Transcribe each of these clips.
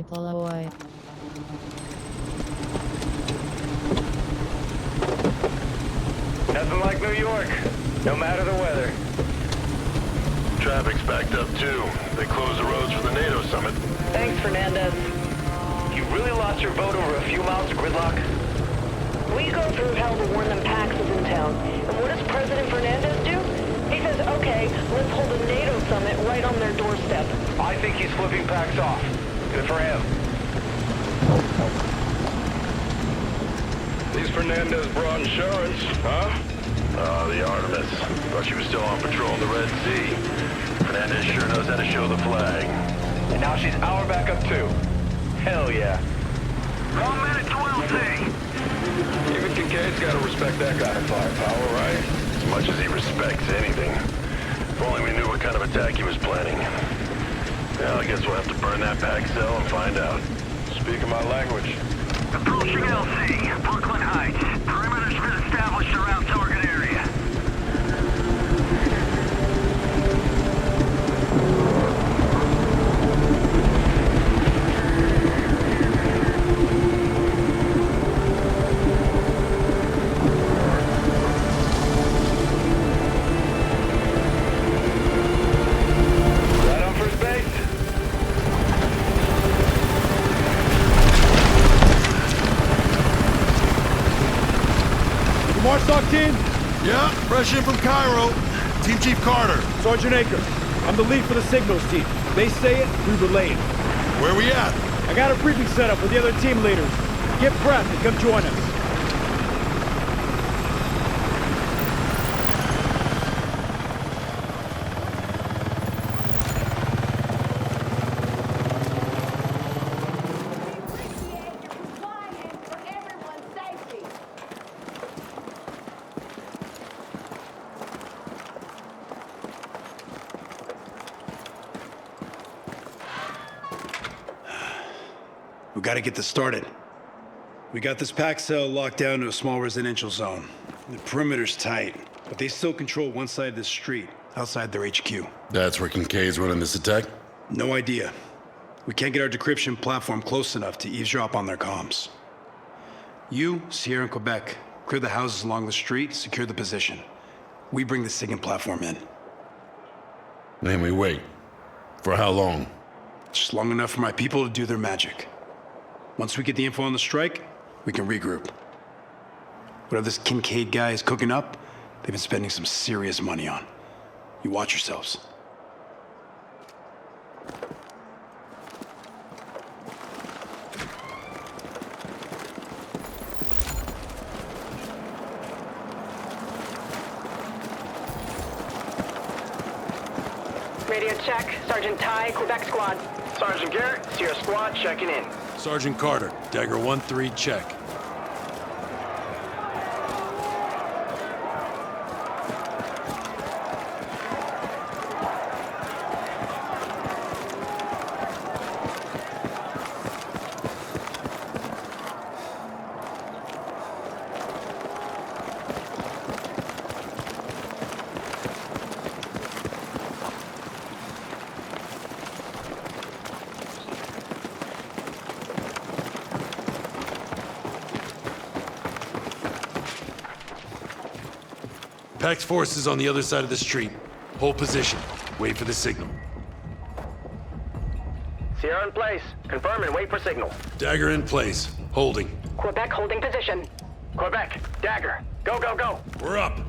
deploy. Nothing like New York, no matter the weather. Traffic's backed up too. They closed the roads for the NATO summit. Thanks, Fernandez. You really lost your vote over a few miles of gridlock? We go through hell to warn them Pax is in town. And what does President Fernandez do? He says, okay, let's hold a NATO summit right on their doorstep. I think he's flipping Pax off. Good for him. These Fernandez brought insurance, huh? The Artemis. Thought she was still on patrol in the Red Sea. Fernandez sure knows how to show the flag. And now she's our backup too. Hell yeah. 1 minute 12C. Even Kincaid's gotta respect that kind of firepower, right? As much as he respects anything. If only we knew what kind of attack he was planning. Well, I guess we'll have to burn that pack cell and find out. Speaking my language. Approaching LC, Brooklyn Heights. Perimeter's been established around target area. Right on first base. Marstock team? Yeah, fresh in from Cairo. Team Chief Carter. Sergeant Aker. I'm the lead for the signals team. They say it, we relay it. Where we at? I got a briefing set up with the other team leaders. Get prepped and come join us. We gotta get this started. We got this pack cell locked down to a small residential zone. The perimeter's tight, but they still control one side of the street, outside their HQ. That's where Kincaid's running this attack? No idea. We can't get our decryption platform close enough to eavesdrop on their comms. You, Sierra and Quebec, clear the houses along the street, secure the position. We bring the SIGINT platform in. Then we wait. For how long? Just long enough for my people to do their magic. Once we get the info on the strike, we can regroup. Whatever this Kincaid guy is cooking up, they've been spending some serious money on. You watch yourselves. Radio check. Sergeant Ty, Quebec squad. Sergeant Garrett, Sierra Squad checking in. Sergeant Carter, Dagger 1-3, check. Pax forces on the other side of the street. Hold position. Wait for the signal. Sierra in place. Confirm and wait for signal. Dagger in place. Holding. Quebec holding position. Quebec, Dagger. Go, go, go. We're up.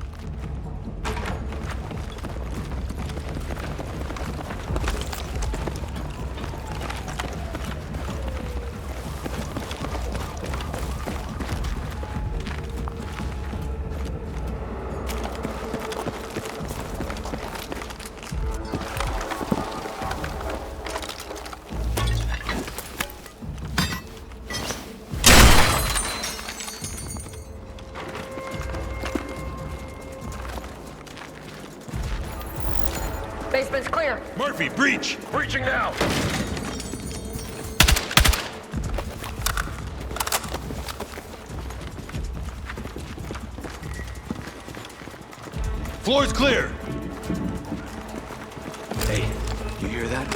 Basement's clear. Murphy, breach! Breaching now! Floor's clear! Hey, you hear that?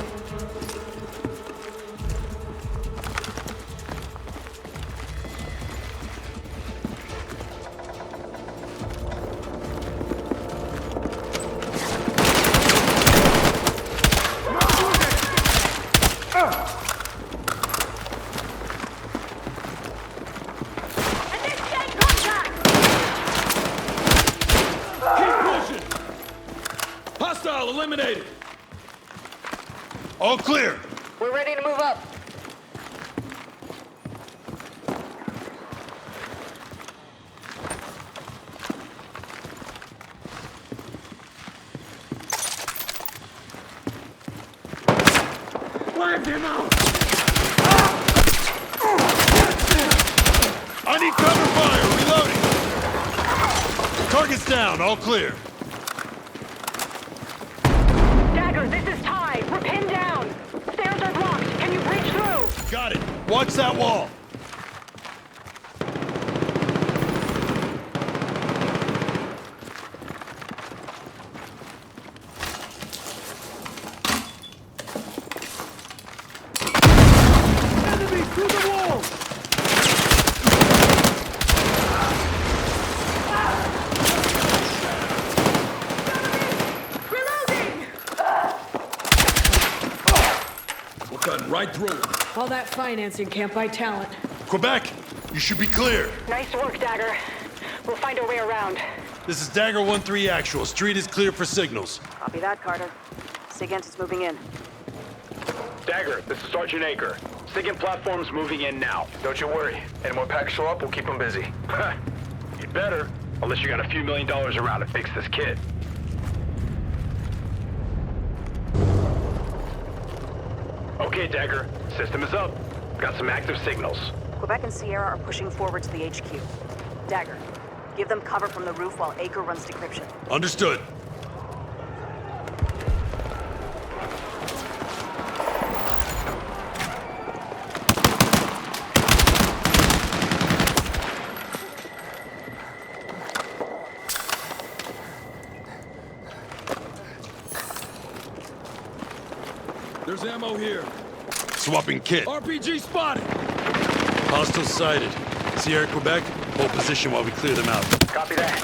All clear. We're ready to move up. I need cover fire. Reloading. Target's down. All clear. Dagger, this is Ty. We're pinned down. Stairs are blocked. Can you breach through? Got it. Watch that wall. Enemy through the wall! We're cutting right through it. All that financing can't buy talent. Quebec, you should be clear. Nice work, Dagger. We'll find our way around. This is Dagger 1-3 actual. Street is clear for signals. Copy that, Carter. SIGINT is moving in. Dagger, this is Sergeant Aker. SIGINT platform's moving in now. Don't you worry. Any more packs show up, we'll keep them busy. You better. Unless you got a few $1 million around to fix this kid. Okay, Dagger. System is up. Got some active signals. Quebec and Sierra are pushing forward to the HQ. Dagger, give them cover from the roof while Aker runs decryption. Understood. There's ammo here. Swapping kit. RPG spotted. Hostile sighted. Sierra, Quebec, hold position while we clear them out. Copy that.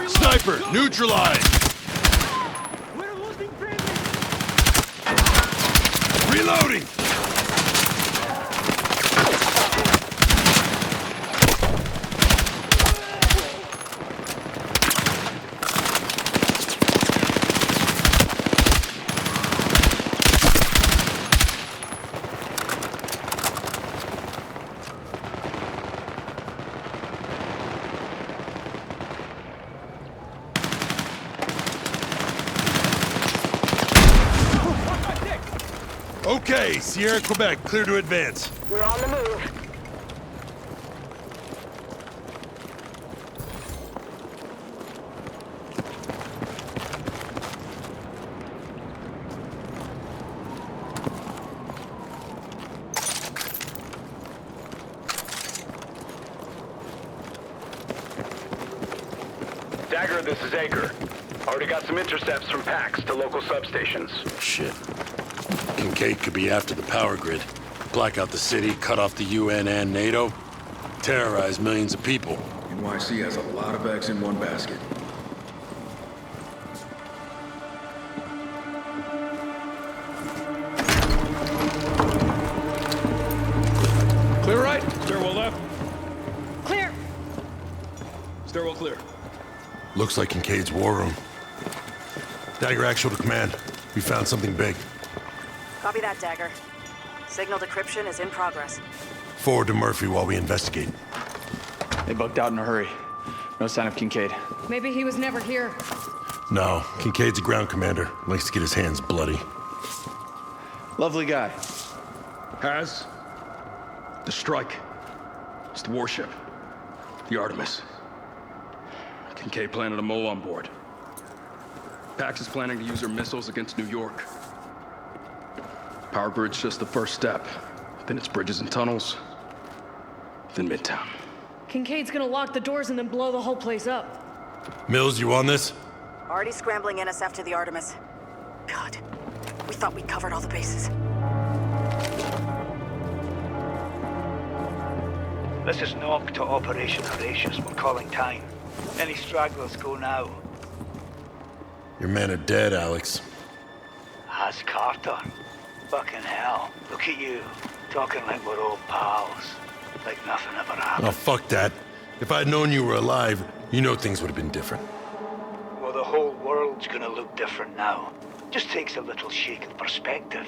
Sniper, neutralized. We're losing friendly! Reloading. Okay, Sierra, Quebec, clear to advance. We're on the move. Dagger, this is Aker. Already got some intercepts from packs to local substations. Shit. Kincaid could be after the power grid. Black out the city, cut off the UN and NATO. Terrorize millions of people. NYC has a lot of eggs in one basket. Clear right. Stairwell left. Clear! Stairwell clear. Looks like Kincaid's war room. Dagger actual to command. We found something big. Copy that, Dagger. Signal decryption is in progress. Forward to Murphy while we investigate. They bugged out in a hurry. No sign of Kincaid. Maybe he was never here. No, Kincaid's a ground commander. Likes to get his hands bloody. Lovely guy. Has. The strike. It's the warship. The Artemis. Kincaid planted a mole on board. Pax is planning to use her missiles against New York. Power grid's just the first step. Then it's bridges and tunnels. Then Midtown. Kincaid's gonna lock the doors and then blow the whole place up. Mills, you on this? Already scrambling NS after the Artemis. God, we thought we covered all the bases. This is knock to Operation Horatius. We're calling time. Any stragglers go now. Your men are dead, Alex. Has Carter. Fucking hell. Look at you. Talking like we're old pals. Like nothing ever happened. Oh, fuck that. If I'd known you were alive, you know things would have been different. Well, the whole world's gonna look different now. Just takes a little shake of perspective.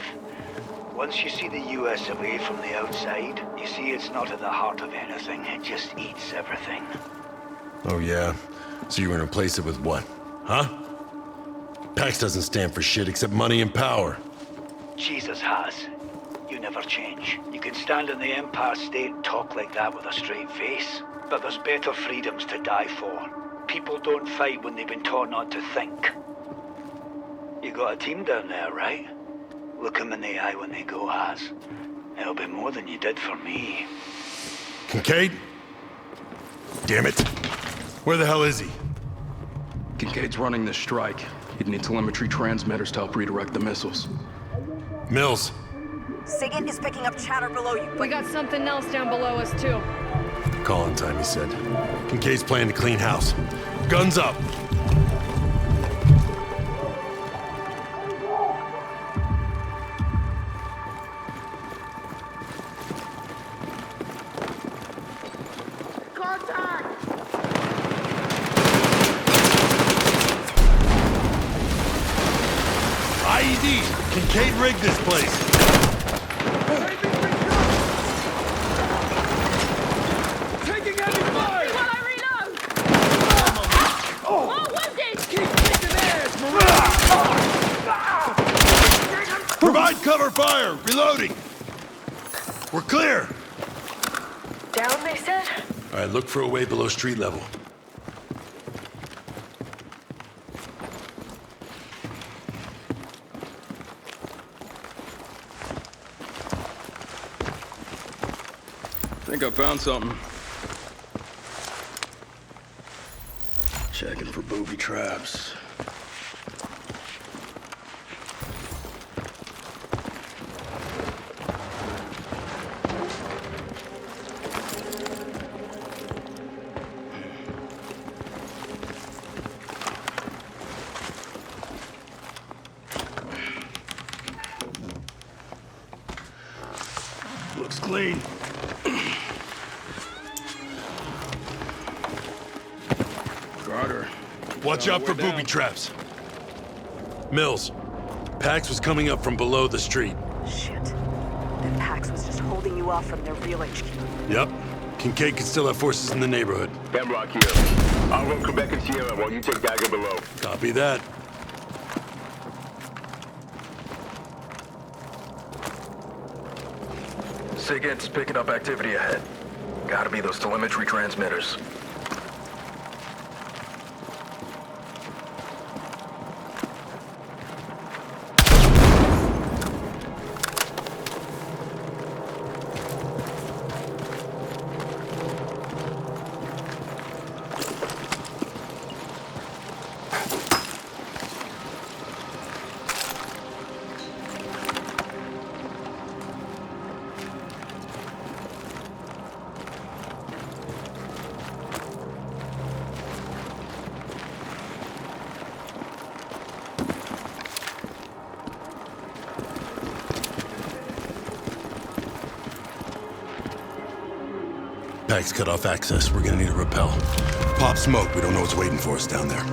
Once you see the US away from the outside, you see it's not at the heart of anything. It just eats everything. Oh, yeah? So you're gonna replace it with what? Huh? Pax doesn't stand for shit except money and power. Jesus has. You never change. You can stand in the Empire State and talk like that with a straight face. But there's better freedoms to die for. People don't fight when they've been taught not to think. You got a team down there, right? Look them in the eye when they go, Has. It'll be more than you did for me. Kincaid? Damn it. Where the hell is he? Kincaid's running this strike. He'd need telemetry transmitters to help redirect the missiles. Mills. SIGINT is picking up chatter below you. We got something else down below us, too. Calling time, he said. Kincaid's planning to clean house. Guns up! IED! Kincaid rigged this place! Taking heavy fire! While I reload! Oh, wounded! keep kicking ass, Marine! Provide cover fire! Reloading! We're clear! Down, they said? All right, look for a way below street level. I think I found something. Checking for booby traps. Looks clean. Carter. Watch out for booby traps. Mills, Pax was coming up from below the street. Shit. Then Pax was just holding you off from their real HQ. Yep. Kincaid could still have forces in the neighborhood. Hemlock here. I'll run Quebec and Sierra while you take Dagger below. Copy that. SIGINT's picking up activity ahead. Gotta be those telemetry transmitters. Pax cut off access. We're gonna need to repel. Pop smoke. We don't know what's waiting for us down there.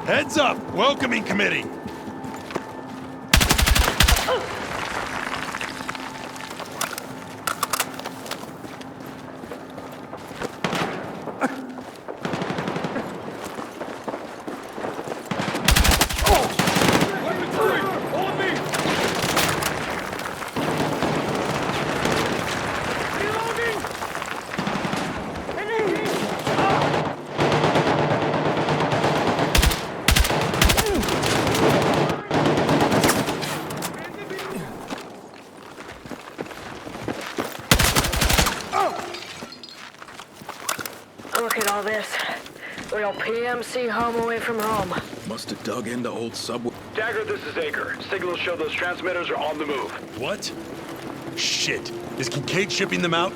Heads up! Welcoming committee! Look at all this. Real PMC home away from home. Must have dug into old subway. Dagger, this is Aker. Signals show those transmitters are on the move. What? Shit. Is Kincaid shipping them out?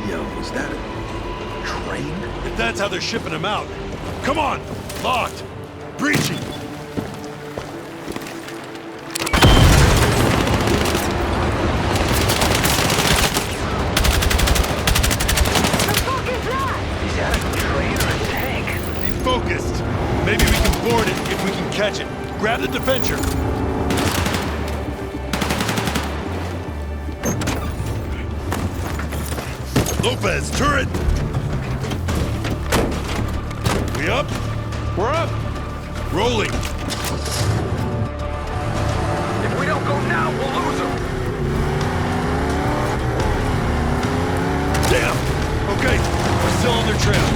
Yo, is that a train? If that's how they're shipping them out. Come on! Locked! Breaching! Is that a train or a tank? Be focused. Maybe we can board it if we can catch it. Grab the defender. Lopez, turret! We up? We're up! Rolling. If we don't go now, we'll lose them! Damn! Okay, we're still on their trail.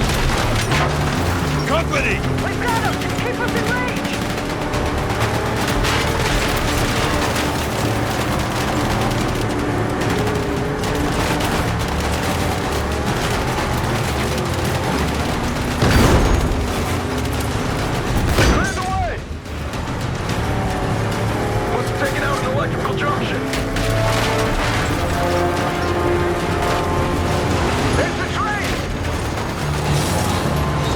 Company! We've got them! Keep us in range! Clear the way! Must have taken out an electrical junction. There's the train!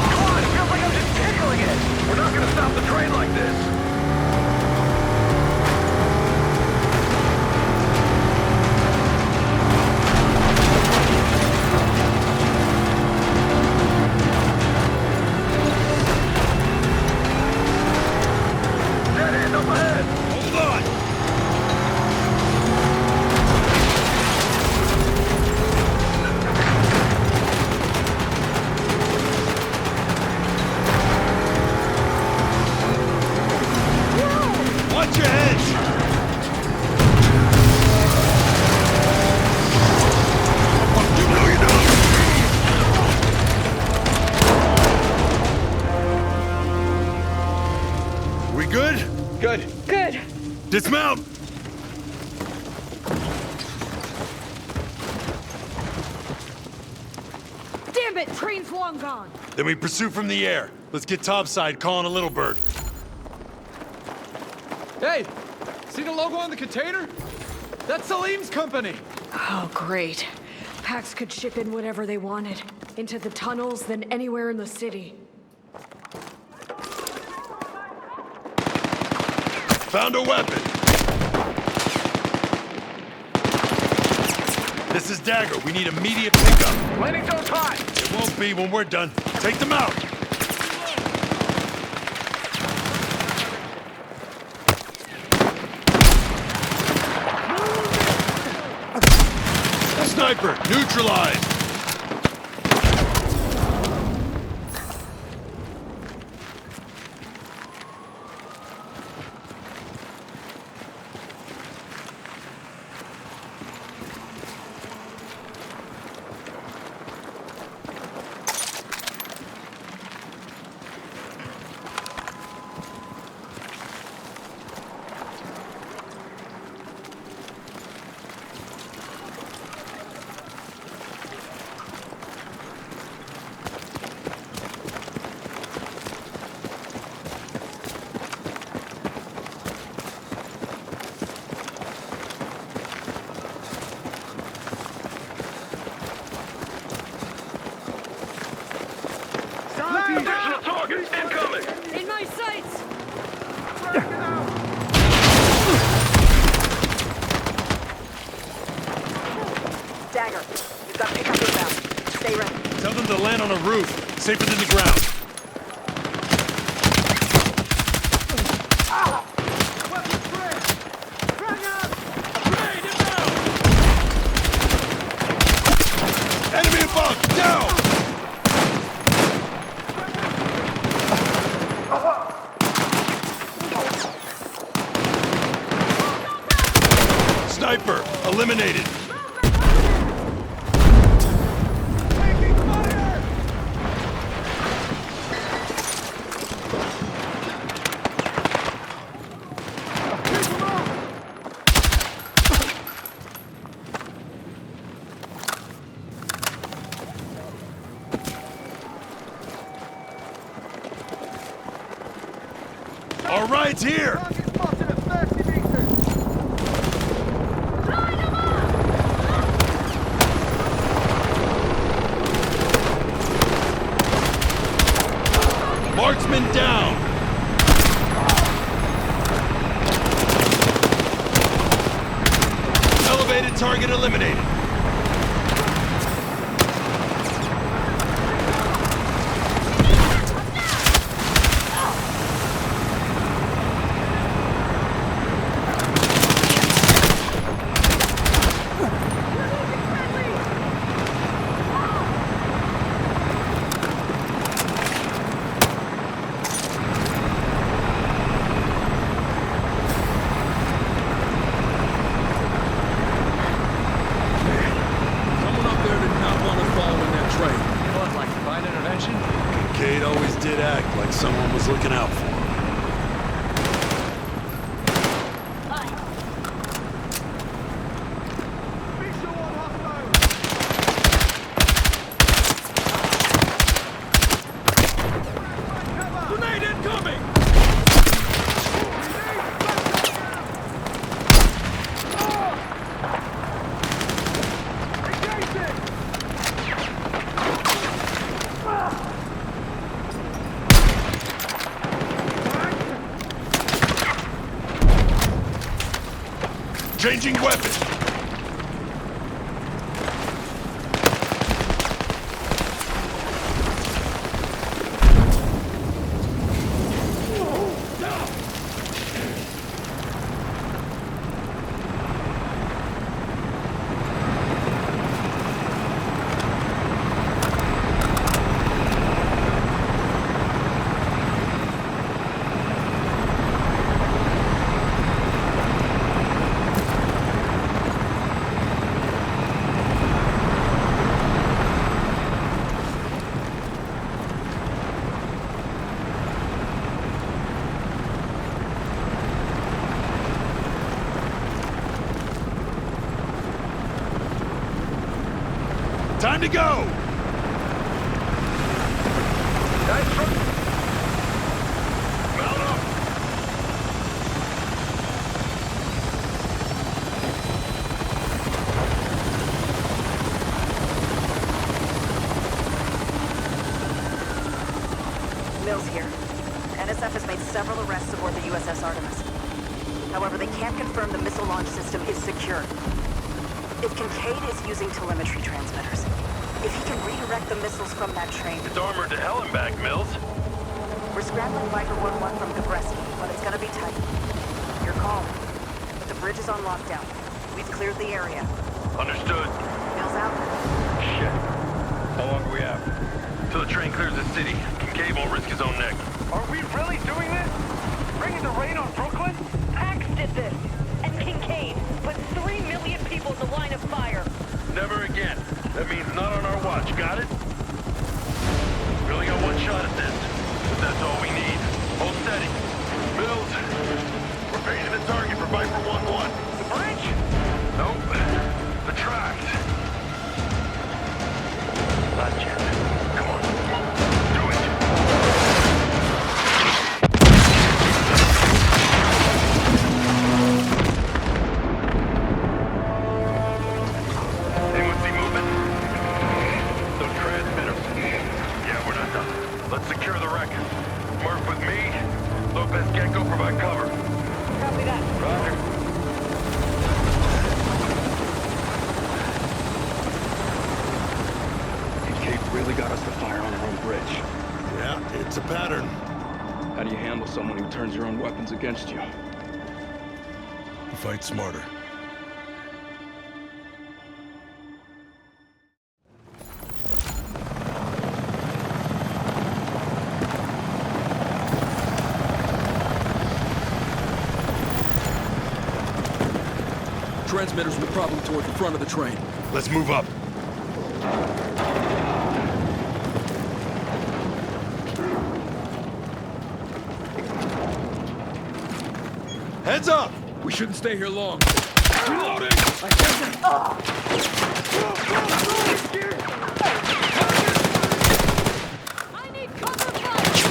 Come on, it feels like I'm just tickling it! We're not gonna stop the train like this! Dead end up ahead! Hold on! Watch your head! You know you know! We good? Good. Good. Dismount! Damn it, train's long gone. Then we pursue from the air. Let's get topside, calling a little bird. Hey, see the logo on the container? That's Salim's company. Oh, great. Pax could ship in whatever they wanted. Into the tunnels, then anywhere in the city. Found a weapon. This is Dagger. We need immediate pickup. Landing zone's hot! It won't be when we're done. Take them out. Sniper, neutralized. Additional targets incoming! In my sights! Dagger, you've got pickup inbound. Stay ready. Tell them to land on a roof, safer than the ground. Enemy above, down! Sniper, eliminated. All right, Allied's here! Target spotted at 30 meters! Marksman down! Elevated target eliminated. Someone up there did not want to follow in that train. What, like divine intervention? Kincaid always did act like someone was looking out for him. Visual on hostile! Grenade incoming! Changing weapon! Time to go! Mount up! Mills here. NSF has made several arrests aboard the USS Artemis. However, they can't confirm the missile launch system is secure. If Kincaid is using telemetry transmitters, if he can redirect the missiles from that train... It's armored to hell and back, Mills. We're scrambling Viper 1-1 from Gabreski, but it's gonna be tight. Your call. But the bridge is on lockdown. We've cleared the area. Understood. Mills out. Shit. How long do we have? Till the train clears the city. Kincaid won't risk his own neck. Are we really doing this? Bringing the rain on Brooklyn? Pax did this, and Kincaid put 3 million people in the line of fire. Never again. That means not on our watch, got it? We only got one shot at this, but that's all we need. Hold steady. Mills, we're paging the target for Viper 1-1. The bridge? Nope. The tracks. Last chance. Come on. Do it. Anyone see movement? Those transmitters. Yeah, we're not done. Let's secure the wreck. Murph with me. Lopez Gecko provide cover. Copy that. Roger. Kincaid really got us to fire on our own bridge. Yeah, it's a pattern. How do you handle someone who turns your own weapons against you? You fight smarter. Transmitters were probably toward the front of the train. Let's move up. Heads up! We shouldn't stay here long. Reloading! I need cover fire!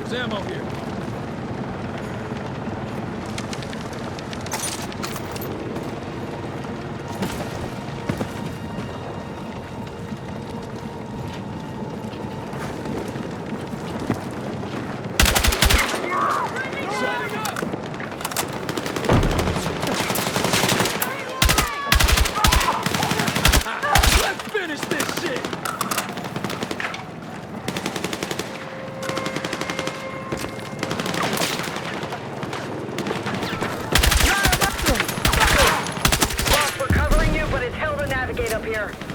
There's ammo here.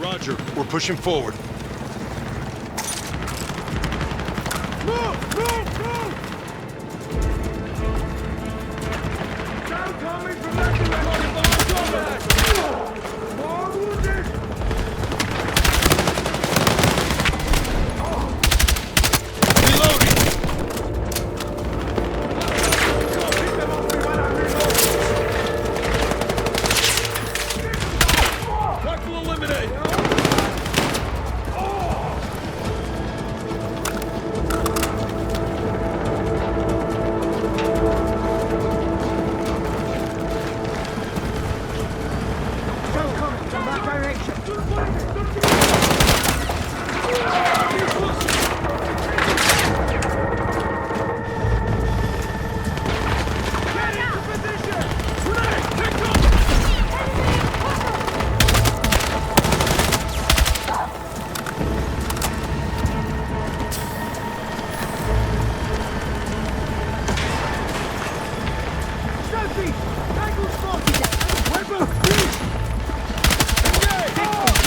Roger, we're pushing forward. Move! Move! Move! Down coming from that direction! More wounded! Reloading! Rifle eliminate!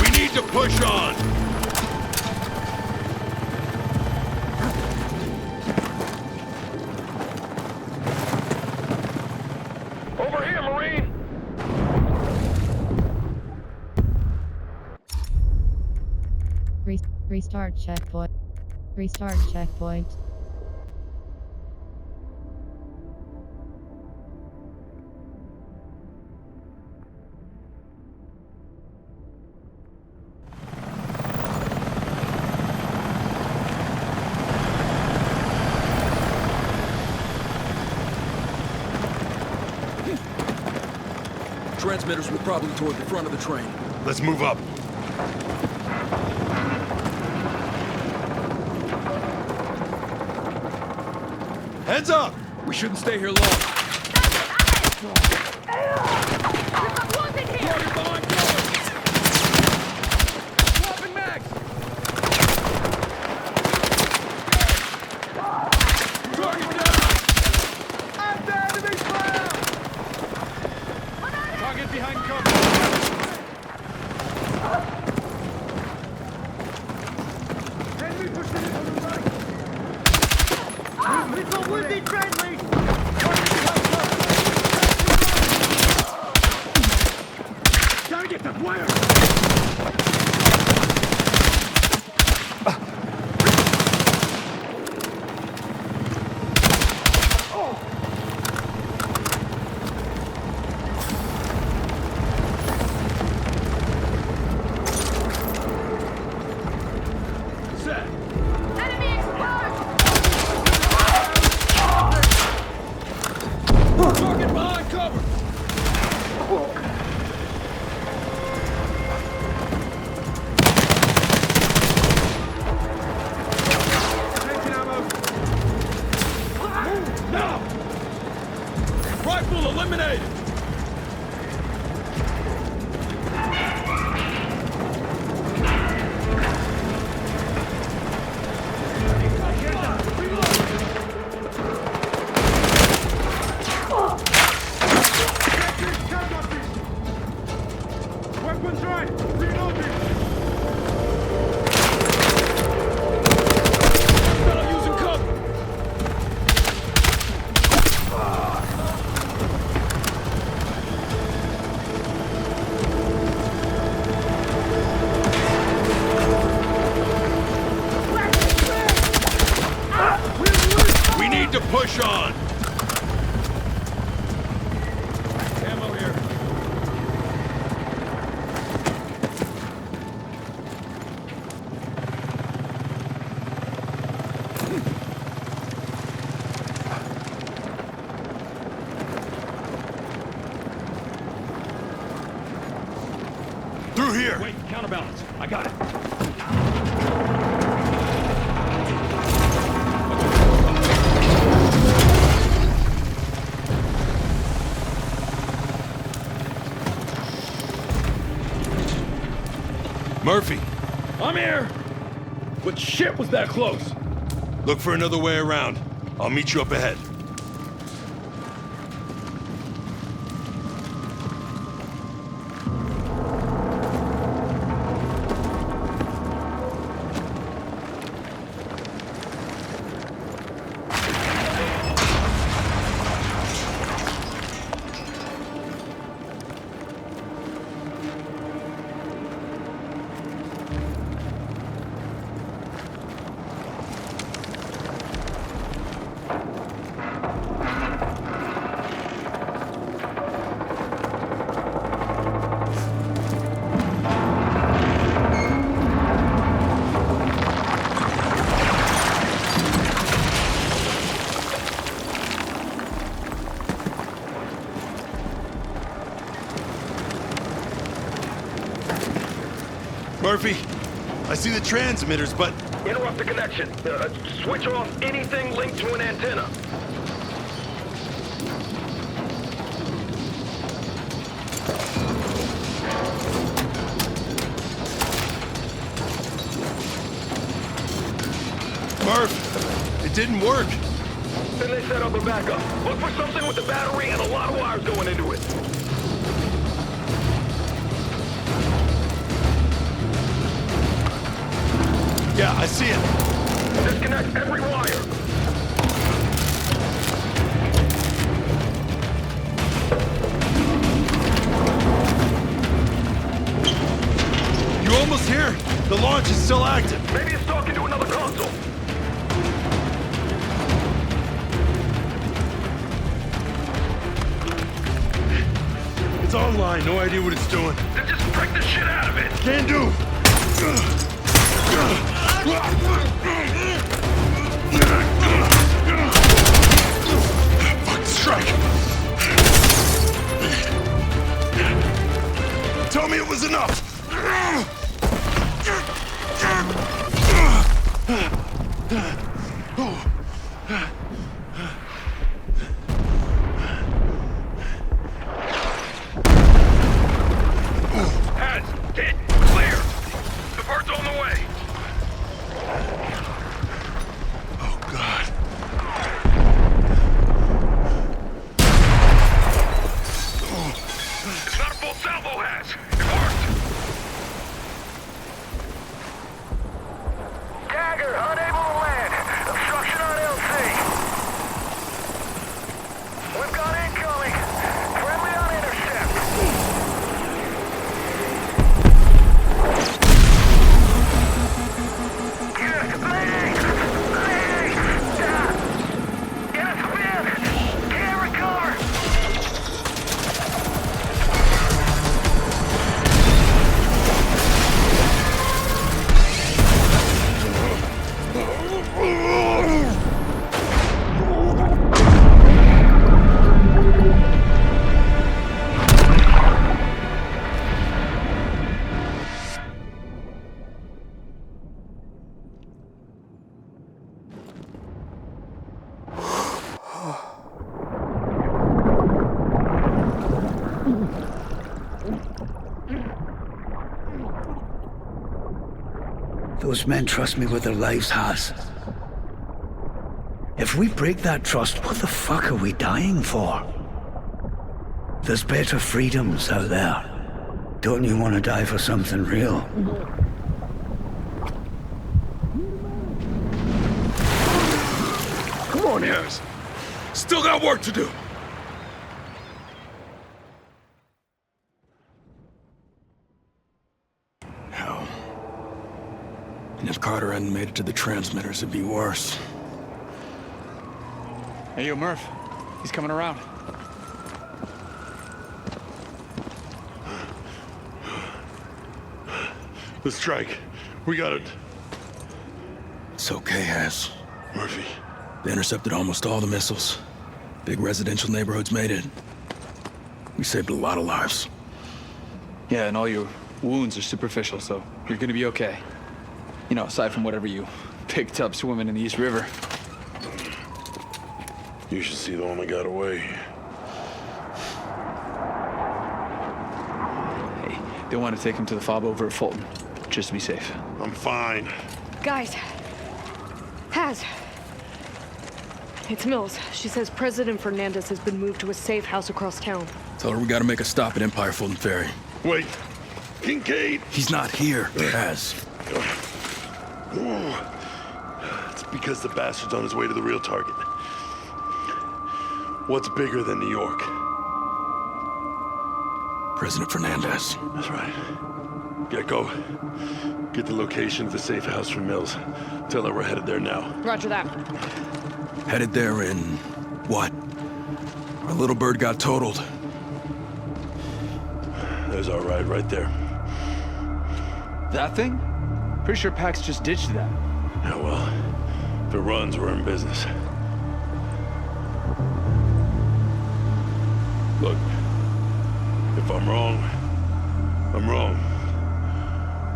We need to push on! Over here, Marine! Restart checkpoint. Restart checkpoint. Transmitters were probably toward the front of the train. Let's move up. Heads up! We shouldn't stay here long. Swapping mags! Target down! I'm down to be fire! Target behind cover! Enemy pushing in on the right! We've got wounded friendly! Target the wire! Set! Enemy exposed! Target behind cover! Taking ammo! Now! Rifle eliminated! Weapons right! Reloading! Fellow using cover! We need to push on! Ammo here. I got it. Murphy, I'm here! But shit was that close! look for another way around. I'll meet you up ahead. Murphy, I see the transmitters, but... Interrupt the connection. Switch off anything linked to an antenna. Murph, it didn't work. Then they set up a backup. Look for something with a battery and a lot of wires going into it. Yeah, I see it. Disconnect every wire. You almost here? The launch is still active. Maybe it's talking to another console. It's online, no idea what it's doing. Then just break the shit out of it. Can do. Fuck, strike. Tell me it was enough. Those men trust me with their lives, Has. If we break that trust, what the fuck are we dying for? There's better freedoms out there. Don't you want to die for something real? Come on, Harris. Still got work to do. Hell. And if Carter hadn't made it to the transmitters, it'd be worse. Hey, yo, Murph. He's coming around. The strike. We got it. It's okay, Has. Murphy. They intercepted almost all the missiles. Big residential neighborhoods made it. We saved a lot of lives. Yeah, and all you Wounds are superficial, so you're gonna be okay. You know, aside from whatever you picked up swimming in the East River. You should see the one that got away. Hey, they want to take him to the fob over at Fulton, just to be safe. I'm fine. Guys. Haz. It's Mills. She says President Fernandez has been moved to a safe house across town. Tell her we gotta make a stop at Empire Fulton Ferry. Wait. Kincaid! He's not here, Paz. It's because the bastard's on his way to the real target. What's bigger than New York? President Fernandez. That's right. Yeah, go. Get the location of the safe house from Mills. Tell her we're headed there now. Roger that. Headed there in... what? Our little bird got totaled. There's our ride right there. That thing? Pretty sure Pax just ditched that. Yeah, well, if it runs, we're in business. Look, if I'm wrong, I'm wrong.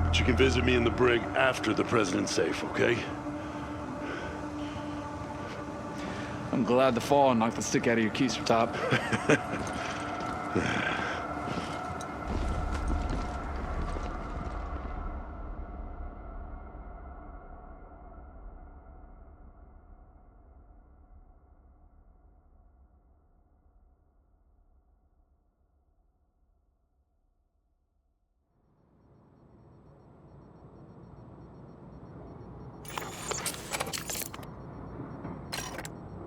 But you can visit me in the brig after the president's safe, okay? I'm glad the fall knocked the stick out of your keister top.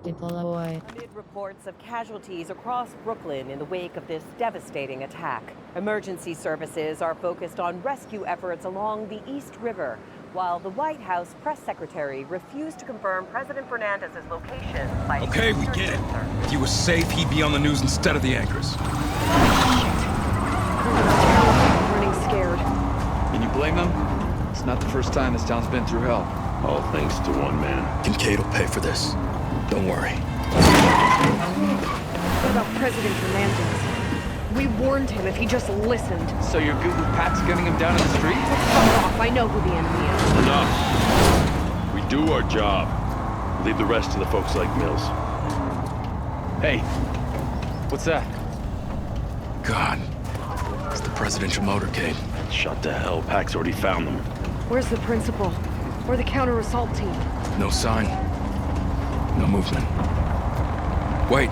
Deploy. Amid reports of casualties across Brooklyn in the wake of this devastating attack. Emergency services are focused on rescue efforts along the East River, while the White House press secretary refused to confirm President Fernandez's location by Okay, we get it. If he was safe, he'd be on the news instead of the anchors. Running scared. Can you blame them? It's not the first time this town's been through hell. All thanks to one man. Kincaid will pay for this. Don't worry. What about President Fernandez? We warned him if he just listened. So you're good with Pax gunning him down in the street? Fuck off, I know who the enemy is. Enough. We do our job. Leave the rest to the folks like Mills. Hey, what's that? God, it's the presidential motorcade. Shut to hell. Pax already found them. Where's the principal? Or the counter-assault team? No sign. No movement. Wait.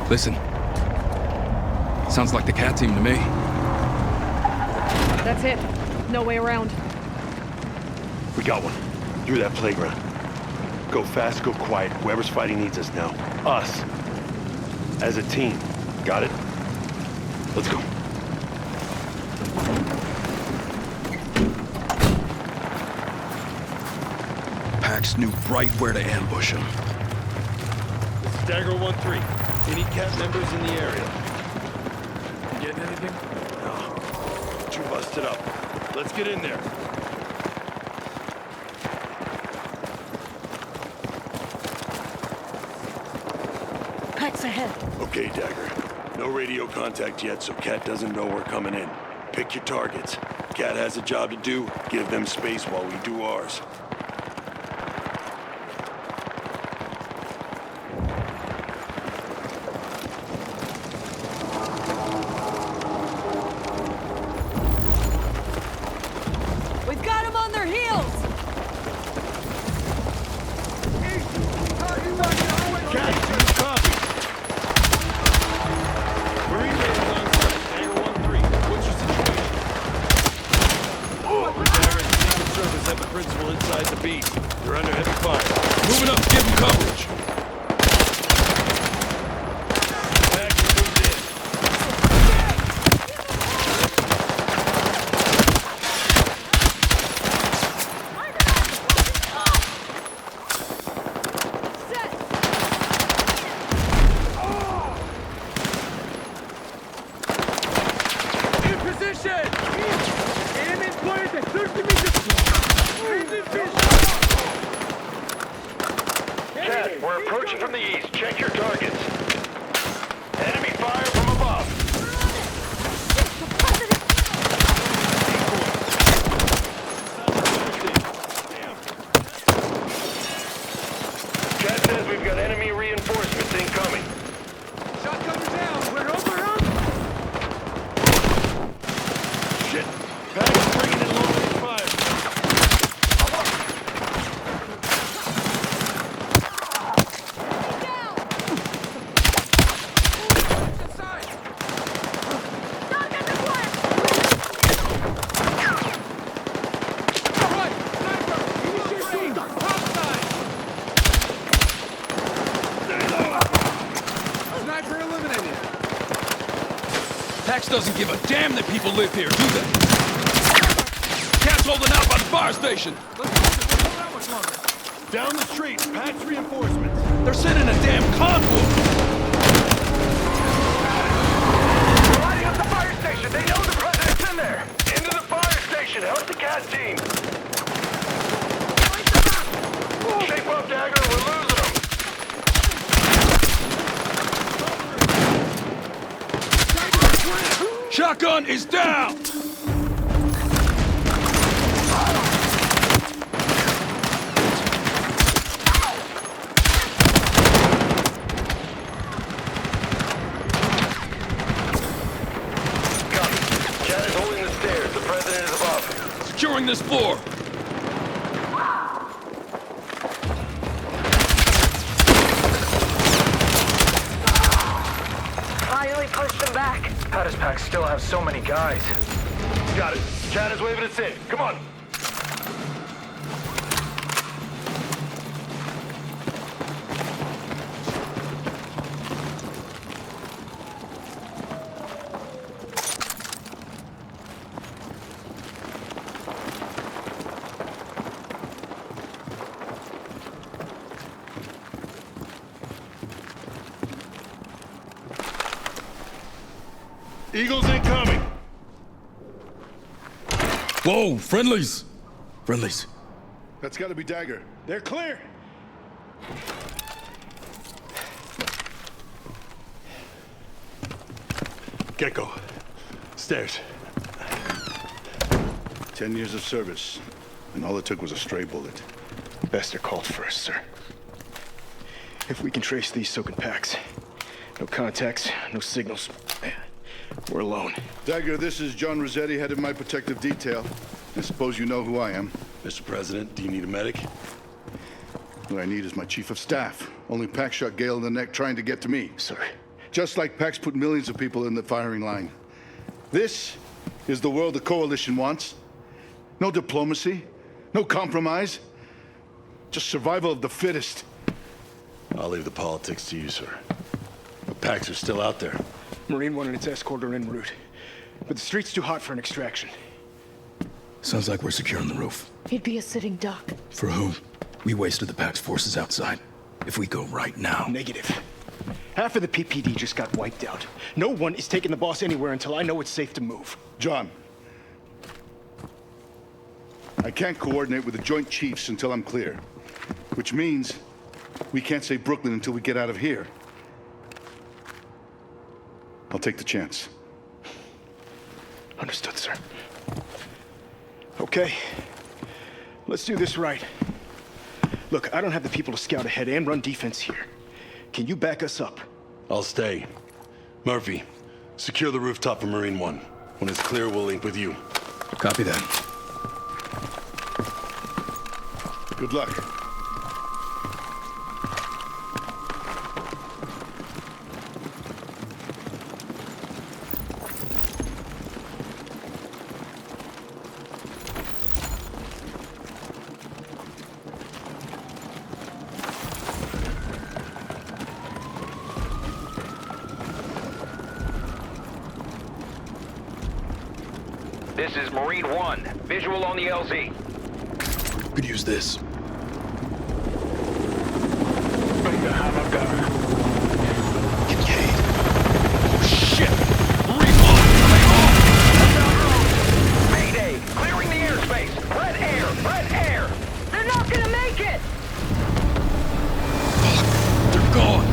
Listen. Sounds like the cat team to me. That's it. No way around. We got one. Through that playground. Go fast, go quiet. Whoever's fighting needs us now. Us. As a team. Got it? Let's go. Pax knew right where to ambush him. This is Dagger 1-3. Any cat members in the area? Getting anything? No. But you busted up. Let's get in there. Pax ahead. Okay, Dagger. No radio contact yet, so Cat doesn't know we're coming in. Pick your targets. Cat has a job to do. Give them space while we do ours. We've got them on their heels! Cat, do you copy? Marine base alongside Dagger 1-3. What's your situation? Dagger, Secret Service have the principal inside the beach. You're under heavy fire. Moving up, give him coverage. Pax moved in. In position! Enemy's pointed at 30 meters! Cat, we're approaching from the east. Check your targets. Enemy fire from above. doesn't give a damn that people live here, do they? Cat's holding out by the fire station. Down the street, Pat's reinforcements. They're sending a damn convoy. Lighting up the fire station. They know the president's in there. Into the fire station. Help the cat team. Shape up, Dagger. We're losing them. Shotgun is down. Securing this floor. Finally pushed him back. How does Pax still have so many guys? Got it. Chad is waving us in. Come on. Eagles incoming! Whoa, friendlies! Friendlies. That's gotta be Dagger. They're clear! Gecko. Stairs. 10 years of service, and all it took was a stray bullet. Best are called first, sir. If we can trace these Soakin' Pax, no contacts, no signals, we're alone. Dagger, this is John Rossetti, head of my protective detail. I suppose you know who I am. Mr. President, do you need a medic? What I need is my chief of staff. Only Pax shot Gale in the neck trying to get to me. Sir. Just like Pax put millions of people in the firing line. This is the world the Coalition wants. No diplomacy, no compromise. Just survival of the fittest. I'll leave the politics to you, sir. The Pax are still out there. Marine 1 and its escort are en route. But the street's too hot for an extraction. Sounds like we're securing the roof. He'd be a sitting duck. For who? We wasted the Pax forces outside. If we go right now... Negative. Half of the PPD just got wiped out. No one is taking the boss anywhere until I know it's safe to move. John. I can't coordinate with the Joint Chiefs until I'm clear. Which means we can't save Brooklyn until we get out of here. I'll take the chance. Understood, sir. Okay. Let's do this right. Look, I don't have the people to scout ahead and run defense here. Can you back us up? I'll stay. Murphy, secure the rooftop for Marine 1. When it's clear, we'll link with you. Copy that. Good luck. This is Marine 1. Visual on the LZ. Could use this. Bring the hammer down. Kincaid. Oh, shit! Mayday! Clearing the airspace! Red air! Red air! They're not gonna make it! Fuck! They're gone!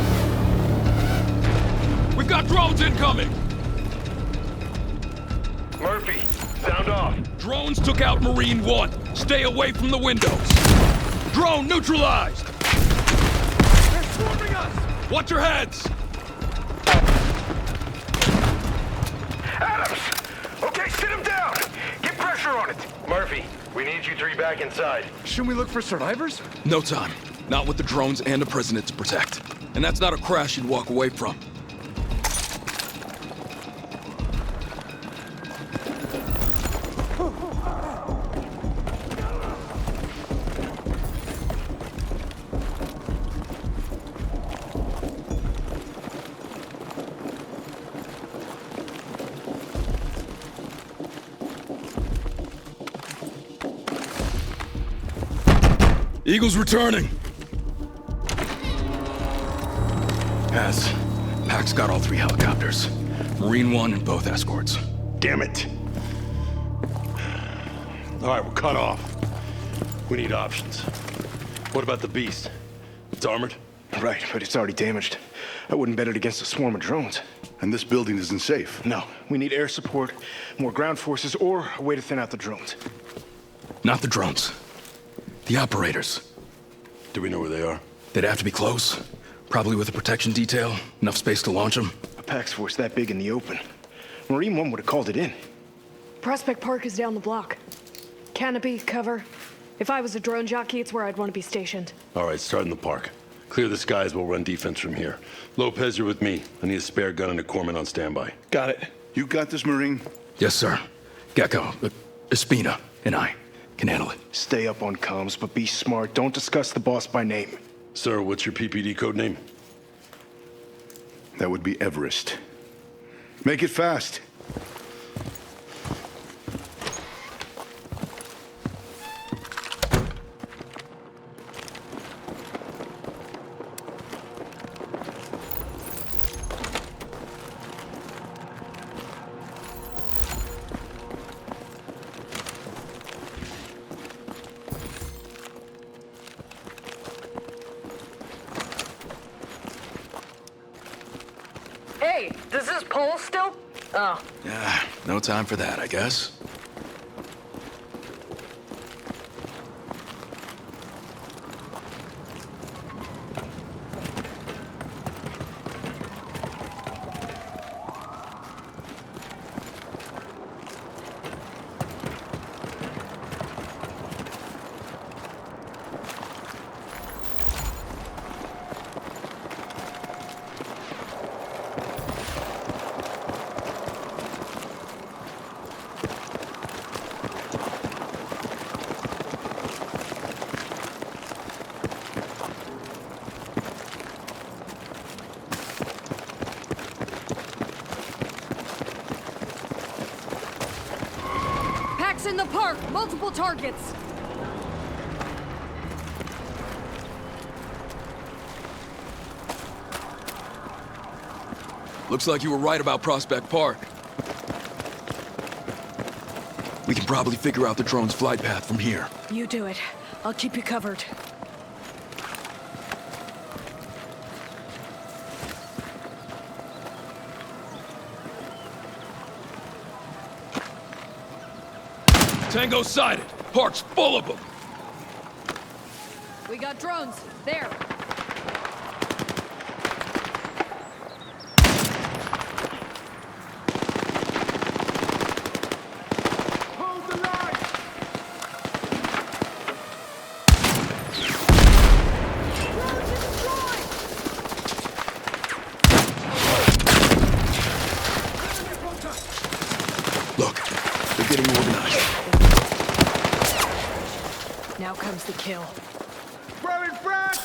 We've got drones incoming! Murphy, sound off. Drones took out Marine 1. Stay away from the windows. Drone neutralized! They're swarming us! Watch your heads! Adams! Okay, sit him down! Get pressure on it! Murphy, we need you three back inside. Shouldn't we look for survivors? No time. Not with the drones and the president to protect. And that's not a crash you'd walk away from. Eagle's returning. Has. Pac's got all 3 helicopters. Marine 1 and both escorts. Damn it. All right, we're cut off. We need options. What about the Beast? It's armored? Right, but it's already damaged. I wouldn't bet it against a swarm of drones. And this building isn't safe. No, we need air support, more ground forces, or a way to thin out the drones. Not the drones. The operators. Do we know where they are? They'd have to be close. Probably with a protection detail. Enough space to launch them. A PAX force that big in the open. Marine 1 would have called it in. Prospect Park is down the block. Canopy, cover. If I was a drone jockey, it's where I'd want to be stationed. All right, start in the park. Clear the skies, we'll run defense from here. Lopez, you're with me. I need a spare gun and a corpsman on standby. Got it. You got this, Marine? Yes, sir. Gecko, Espina, and I can handle it. Stay up on comms, but be smart. Don't discuss the boss by name. Sir, what's your PPD code name? That would be Everest. Make it fast. Hey, does this pole still? Oh. Yeah, no time for that, I guess. In the park! Multiple targets! Looks like you were right about Prospect Park. We can probably figure out the drone's flight path from here. You do it. I'll keep you covered. Tango sighted. Park's full of them. We got drones. There. Hold the line! Look, they're getting organized. Now comes the kill. Throwing frag!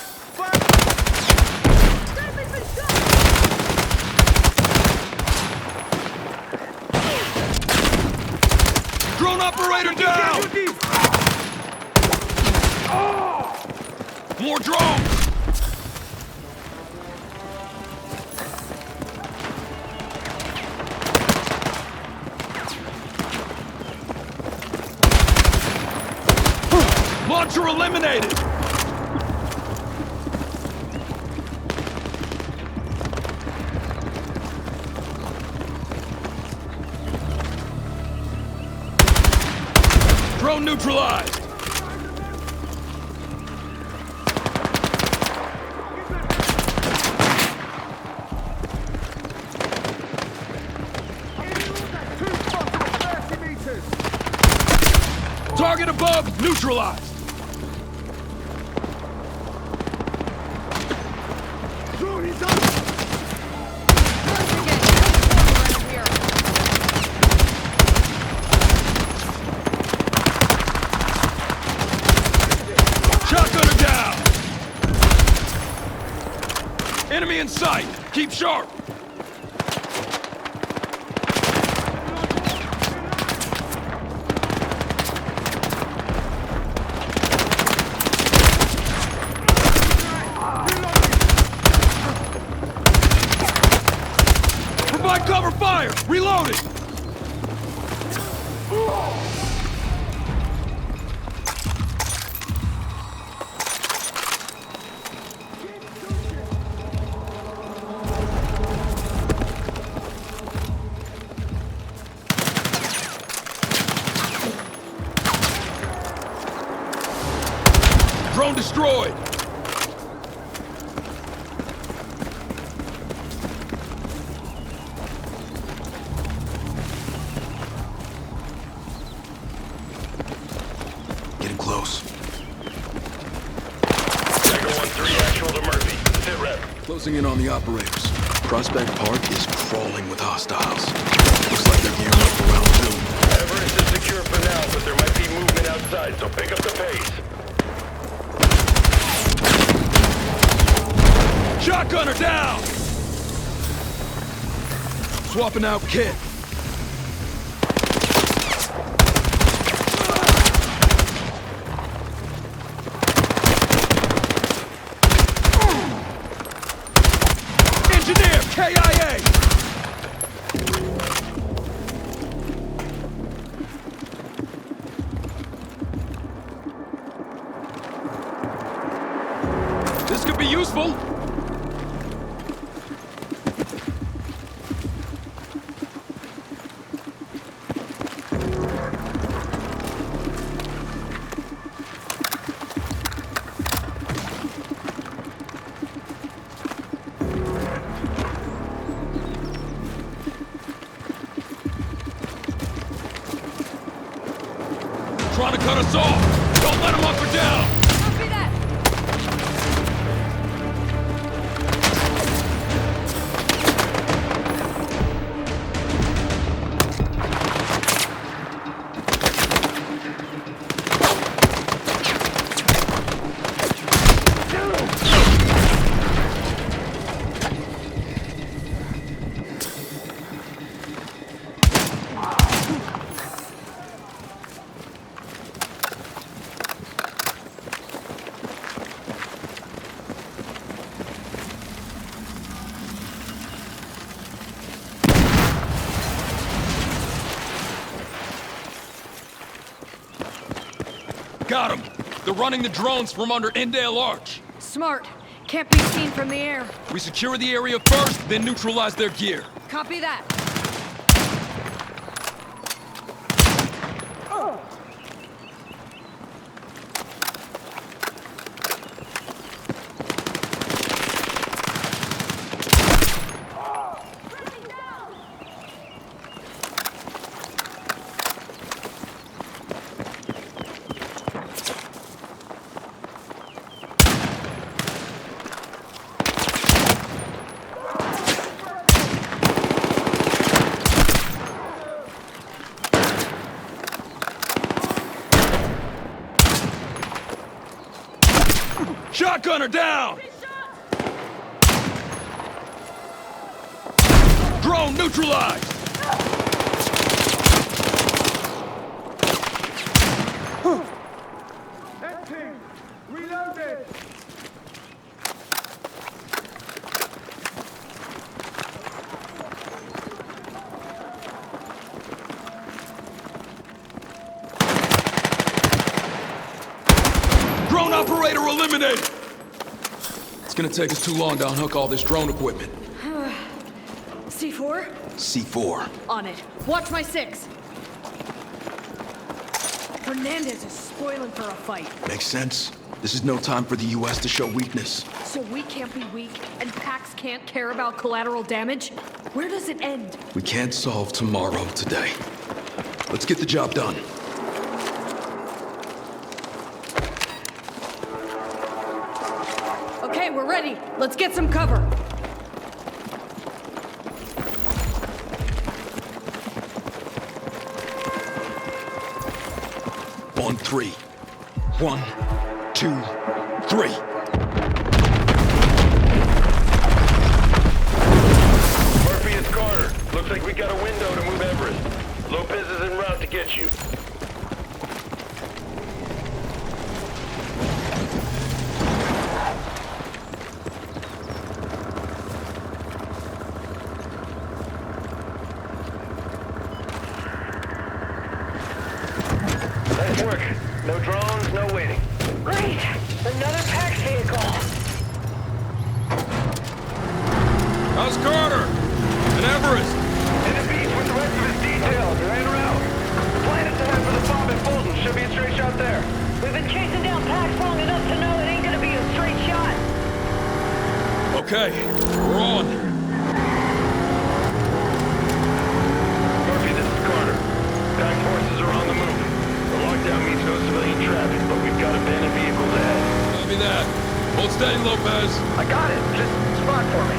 Drone operator down! More drones! Launcher eliminated! Drone neutralized! Target above, neutralized! Shotgunner down! Enemy in sight! Keep sharp! Provide cover fire! Reloading! Drone destroyed! Getting close. Tiger 1-3 actual to Murphy. Sit rep. Closing in on the operators. Prospect Park is crawling with hostiles. Looks like they're gearing up for round 2. Everest is secure for now, but there might be movement outside, so pick up the pace. Shotgunner down! Swapping out kit. Engineer, KIA! This could be useful. Trying to cut us off! Don't let them up or down! Copy that! Got him! They're running the drones from under Indale Arch. Smart. Can't be seen from the air. We secure the area first, then neutralize their gear. Copy that. Shotgunner down! Drone neutralized! Reloaded! Drone operator eliminated! It's gonna take us too long to unhook all this drone equipment. C4? C4. On it. Watch my 6. Fernandez is spoiling for a fight. Makes sense. This is no time for the U.S. to show weakness. So we can't be weak, and Pax can't care about collateral damage? Where does it end? We can't solve tomorrow today. Let's get the job done. Okay, we're ready. Let's get some cover. On 3. 1, 2, 3. Murphy, it's Carter. Looks like we got a window to move Everest. Lopez is en route to get you. Another PAX vehicle. How's Carter? And Everest? In the beach with the rest of his details. They're en route. The plan is to head for the bomb at Fulton. Should be a straight shot there. We've been chasing down PAX long enough to know it ain't gonna be a straight shot. Okay, we're on. Murphy, this is Carter. Pack forces are on the move. The lockdown means no civilian traffic, but we've got abandoned vehicles ahead. Copy that. Hold steady, Lopez. I got it. Just spot for me.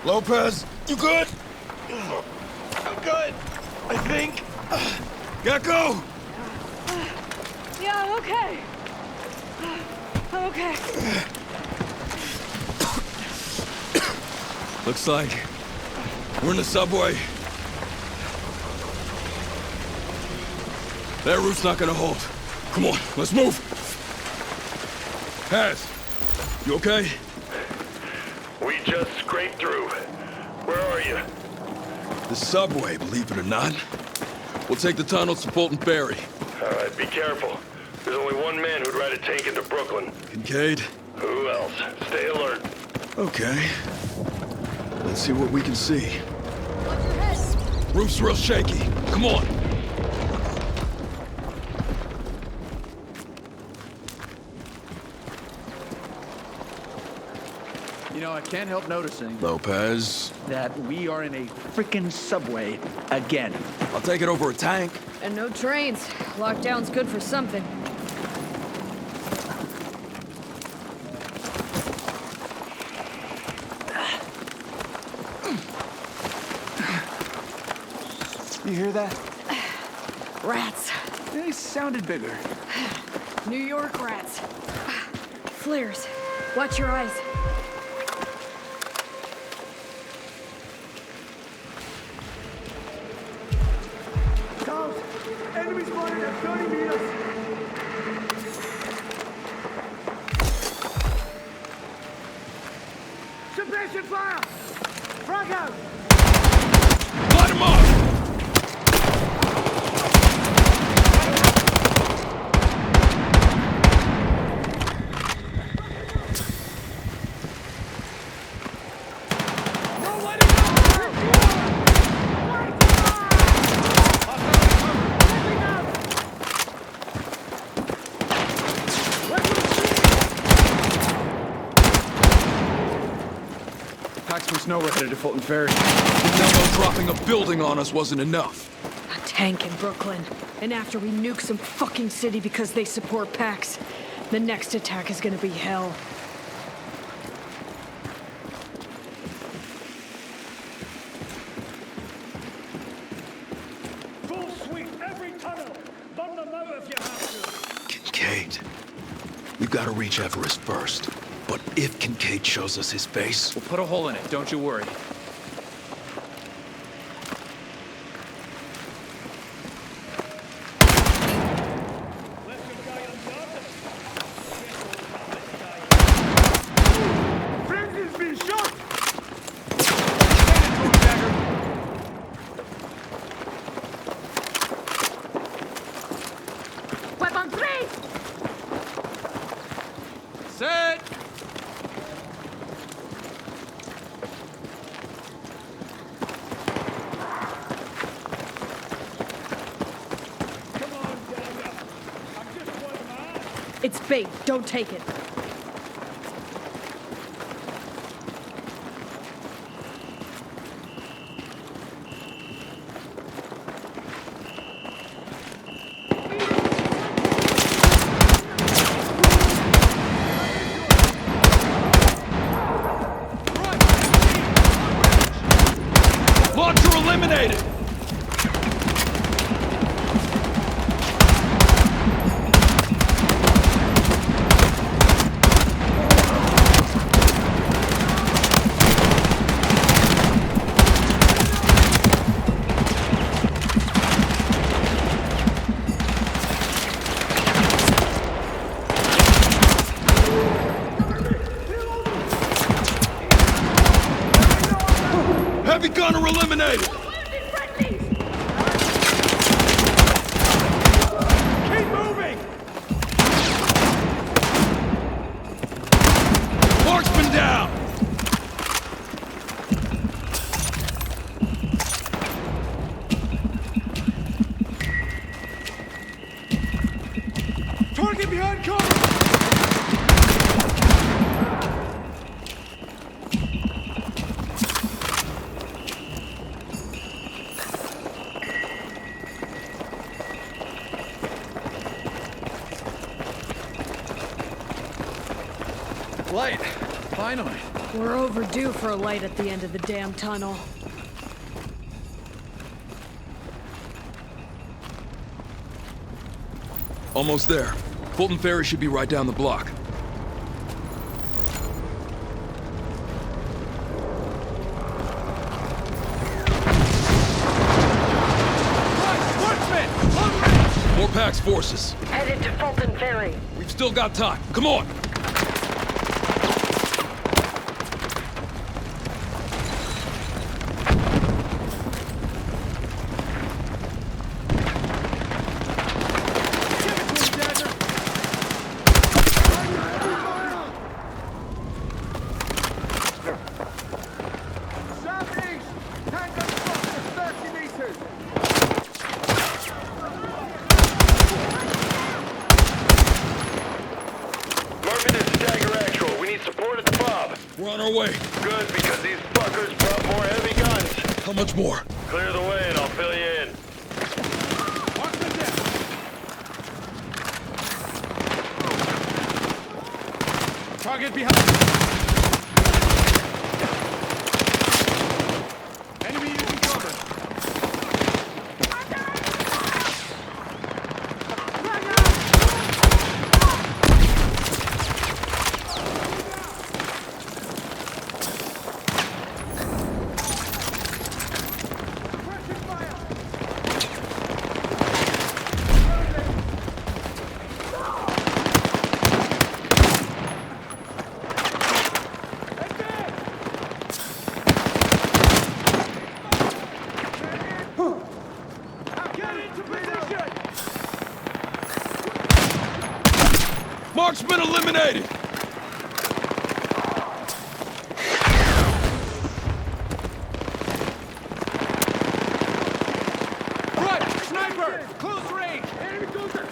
Lopez, you good? I'm good, I think. Gotta go! Yeah, I'm okay. I'm okay. Looks like we're in the subway. That route's not gonna hold. Come on, let's move. Haz, you okay? We just scraped through. Where are you? The subway, believe it or not. We'll take the tunnels to Fulton Ferry. All right, be careful. There's only one man who'd ride a tank into Brooklyn. Kincaid? Who else? Stay alert. Okay. Let's see what we can see. Watch your head. Roof's real shaky. Come on. You know, I can't help noticing Lopez. that we are in a frickin' subway again. I'll take it over a tank. And no trains. Lockdown's good for something. You hear that? Rats. They sounded bigger. New York rats. Flares. Watch your eyes. Enemies spotted at 30 meters. Suppression fire! Frag out! Light him up! Pax must know we're headed to Fulton Ferry. Didn't know dropping a building on us wasn't enough. A tank in Brooklyn. And after we nuke some fucking city because they support Pax, the next attack is gonna be hell. Full sweep, every tunnel! Bomb them out if you have to! Kincaid. We've got to reach Everest first. But if Kincaid shows us his face... We'll put a hole in it, don't you worry. Set! It's bait. Don't take it. Launcher eliminated! Heavy gunner eliminated! Keep moving! Marksman down! Target behind cover! Light. Finally. We're overdue for a light at the end of the damn tunnel. Almost there. Fulton Ferry should be right down the block. More Pax forces. Headed to Fulton Ferry. We've still got time. Come on! We're on our way. Good, because these fuckers brought more heavy guns. How much more? Clear the way and I'll fill you in. Target behind. Enemy using cover. Marksman eliminated! Right! Sniper! Close range! Enemy closer!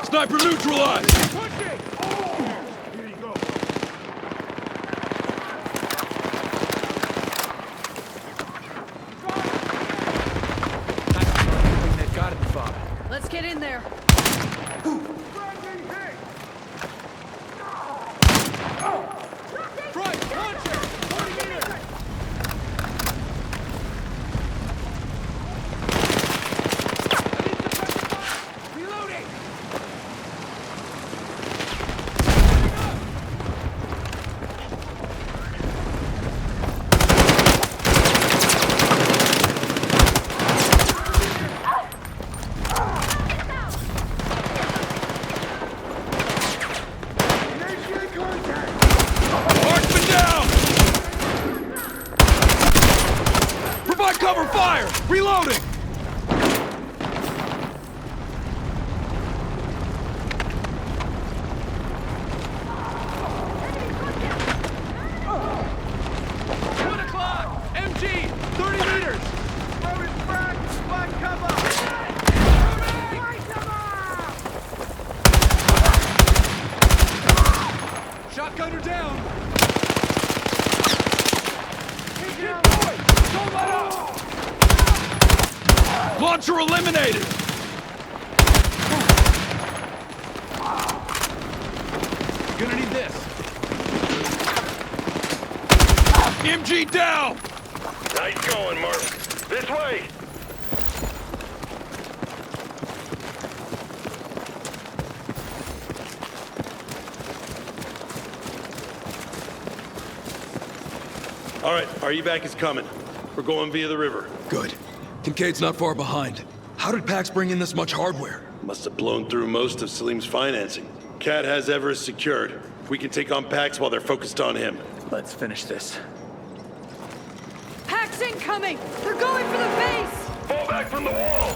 Sniper neutralized! Pushing! Oh! Here you go. Cover fire! Reloading! MG! 30 meters! Shotgunner down! Don't let up! Launcher eliminated! Gonna need this. MG down! Nice going, Murph. This way! All right, our evac is coming. We're going via the river. Good. Kincaid's not far behind. How did Pax bring in this much hardware? Must have blown through most of Salim's financing. Cat has Everest secured. We can take on Pax while they're focused on him. Let's finish this. Pax incoming! They're going for the base! Fall back from the wall!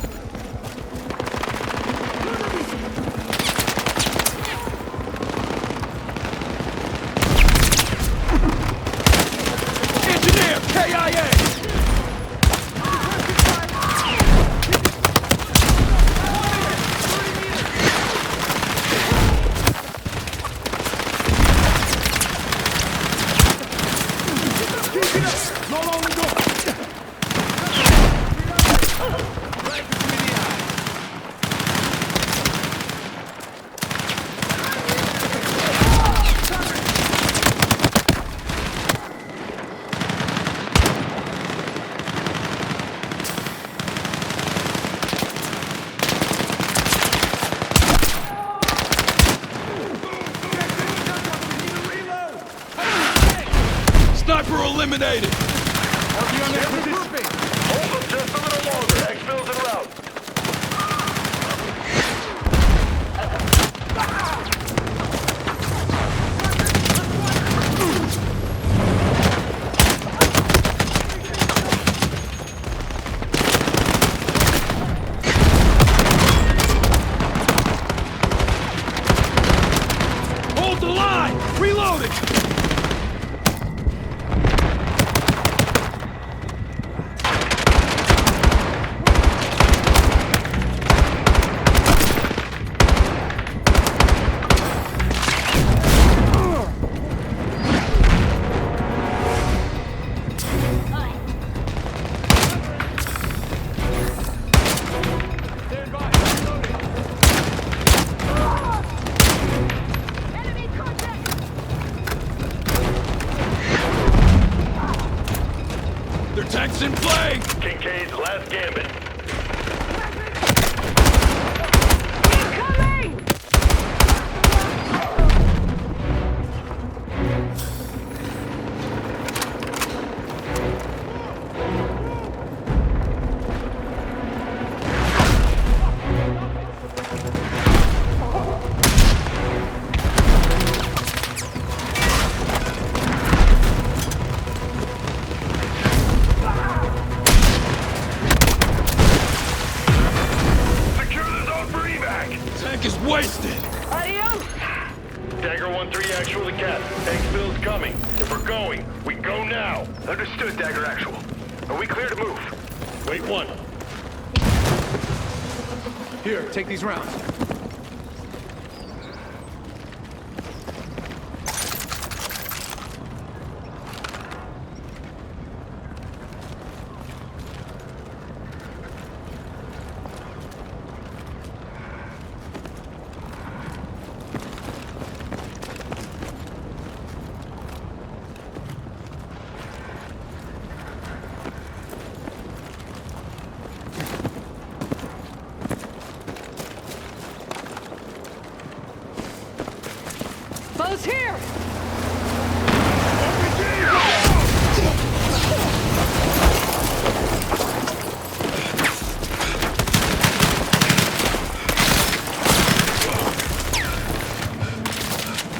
Engineer, KIA! Sniper eliminated! Hold them just a little longer. Exfil's en route. Hold the line! Reloading! Their tank's in play! Kincaid's last gambit. Tank is wasted! Adios! Dagger 1-3 actual to Cat. Exfil's coming. If we're going, we go now. Understood, Dagger Actual. Are we clear to move? Wait one. Here, take these rounds. Foe's here!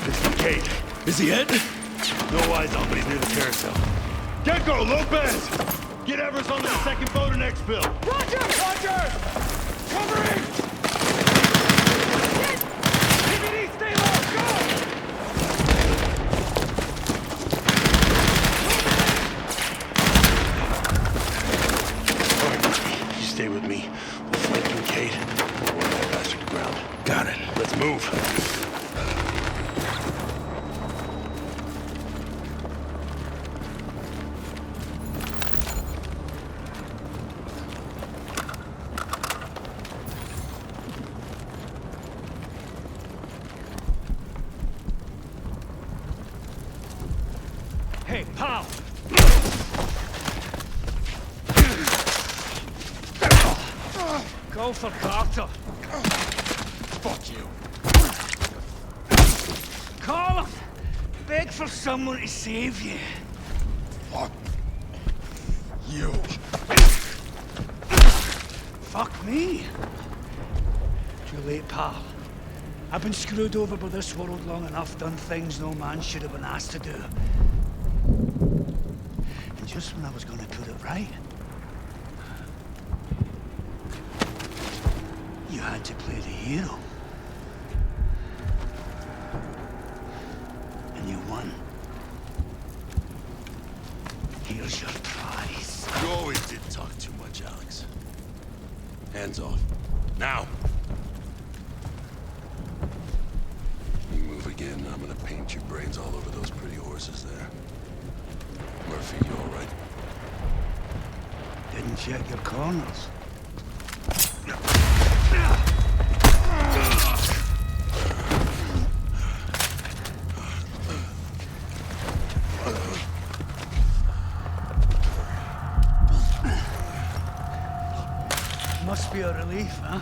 It's Kincaid. Is he hit? No eyes on, but he's near the carousel. Gecko, Lopez! Get Everest on the second boat and exfil. Roger! Roger! Covering! TBD, stay low! Go! All right, you stay with me. We'll flank Kincaid. We'll run that bastard to ground. Got it. Let's move. Hey, pal! Go for Carter. Fuck you. Call him! Beg for someone to save you. Fuck you. Fuck me. Too late, pal. I've been screwed over by this world long enough, done things no man should have been asked to do. And just when I was gonna put it right, you had to play the hero. And you won. Here's your prize. You always did talk too much, Alex. Hands off. Now! You move again, I'm gonna paint your brains all over those pretty horses there. Murphy, you all right? Didn't check your corners. Must be a relief, huh?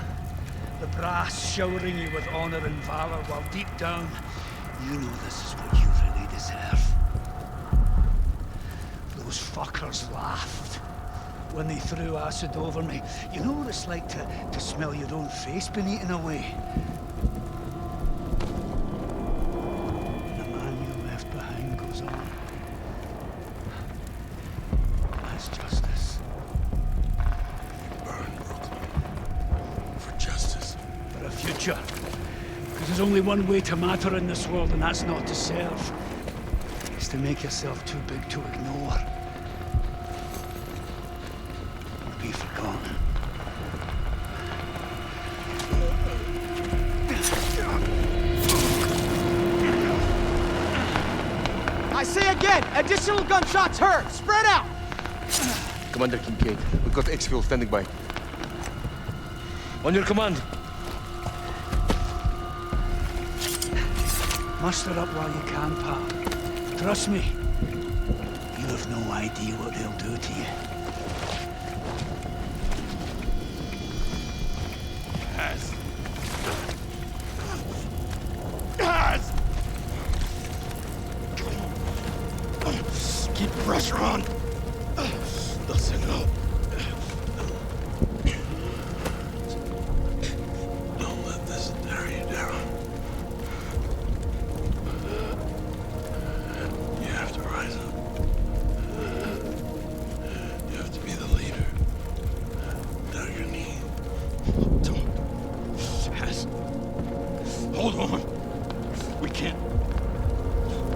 The brass showering you with honor and valor, while deep down, you know this is what you really deserve. Those fuckers laughed when they threw acid over me. You know what it's like to smell your own face being eaten away? The man you left behind goes on. That's justice. Burn Brooklyn. For justice. For a future. Because there's only one way to matter in this world, and that's not to serve. It's to make yourself too big to ignore. Or be forgotten. I say again, additional gunshots heard. Spread out. Commander Kincaid, we've got exfil standing by. On your command. Muster up while you can, pal. Trust me. You have no idea what they'll do to you. Has. Has. Keep pressure on. Listen up. Don't let this tear you down. You have to rise up. You have to be the leader. Down your knee. Don't. Has. Hold on. We can't.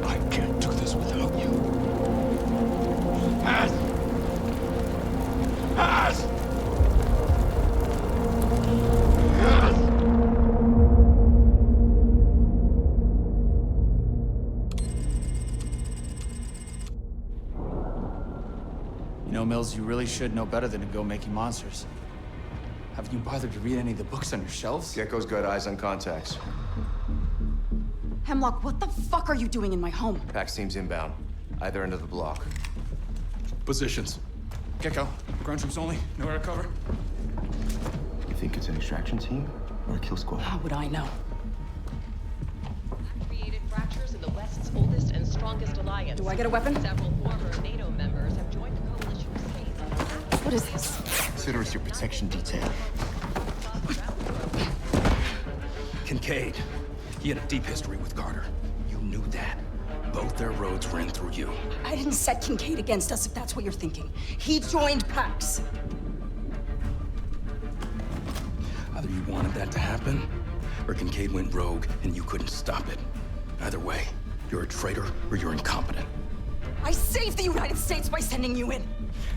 I can't do this without you. Has. Has. Has. You know, Mills, you really should know better than to go making monsters. Haven't you bothered to read any of the books on your shelves? Gecko's got eyes on contacts. Hemlock, what the fuck are you doing in my home? Pax team's inbound. Either end of the block. Positions. Gecko, ground troops only. Nowhere to cover. You think it's an extraction team or a kill squad? How would I know? Created fractures in the West's oldest and strongest alliance. Do I get a weapon? Several former NATO members have joined the coalition states. What is this? Consider us your protection detail. Kincaid, he had a deep history with Carter. You knew that. Both of their roads ran through you. I didn't set Kincaid against us, if that's what you're thinking. He joined Pax. Either you wanted that to happen, or Kincaid went rogue and you couldn't stop it. Either way, you're a traitor or you're incompetent. I saved the United States by sending you in.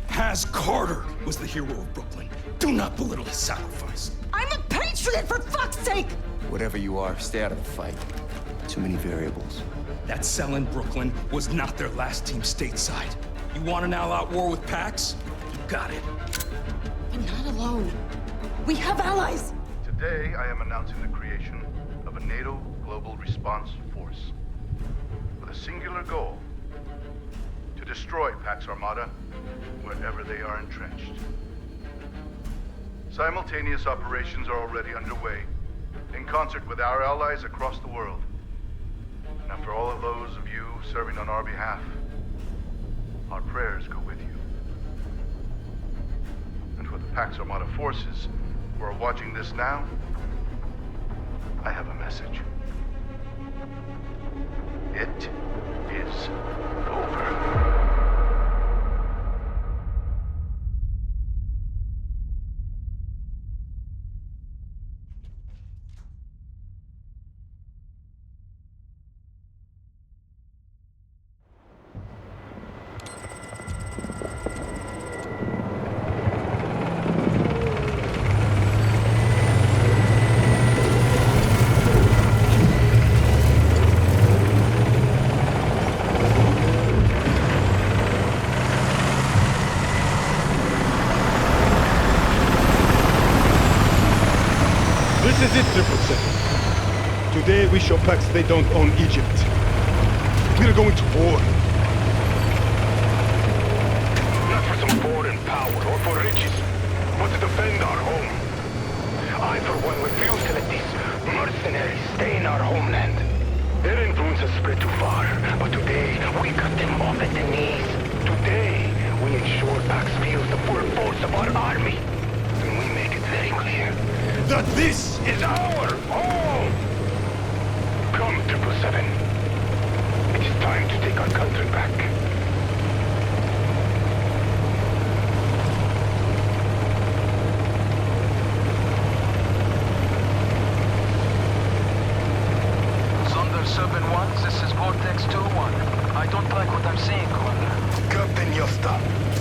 Has Carter was the hero of Brooklyn. Do not belittle his sacrifice. I'm a patriot, for fuck's sake! Whatever you are, stay out of the fight. Too many variables. That cell in Brooklyn was not their last team stateside. You want an all-out war with Pax? You got it. But not alone. We have allies! Today, I am announcing the creation of a NATO Global Response Force with a singular goal: to destroy Pax Armada wherever they are entrenched. Simultaneous operations are already underway, in concert with our allies across the world. Now, for all of those of you serving on our behalf, our prayers go with you. And for the Pax Armada forces who are watching this now, I have a message. It is over. This is it, 777. Today we show Pax they don't own Egypt. We're going to war. Not for some foreign power or for riches, but to defend our home. I, for one, refuse to let these mercenaries stay in our homeland. Their influence has spread too far, but today we cut them off at the knees. Today we ensure Pax feels the full force of our army. And we make it very clear that this is our home! Come, 777. It is time to take our country back. Thunder 7-1, this is Vortex 2-1. I don't like what I'm seeing, Commander. Captain Yosta,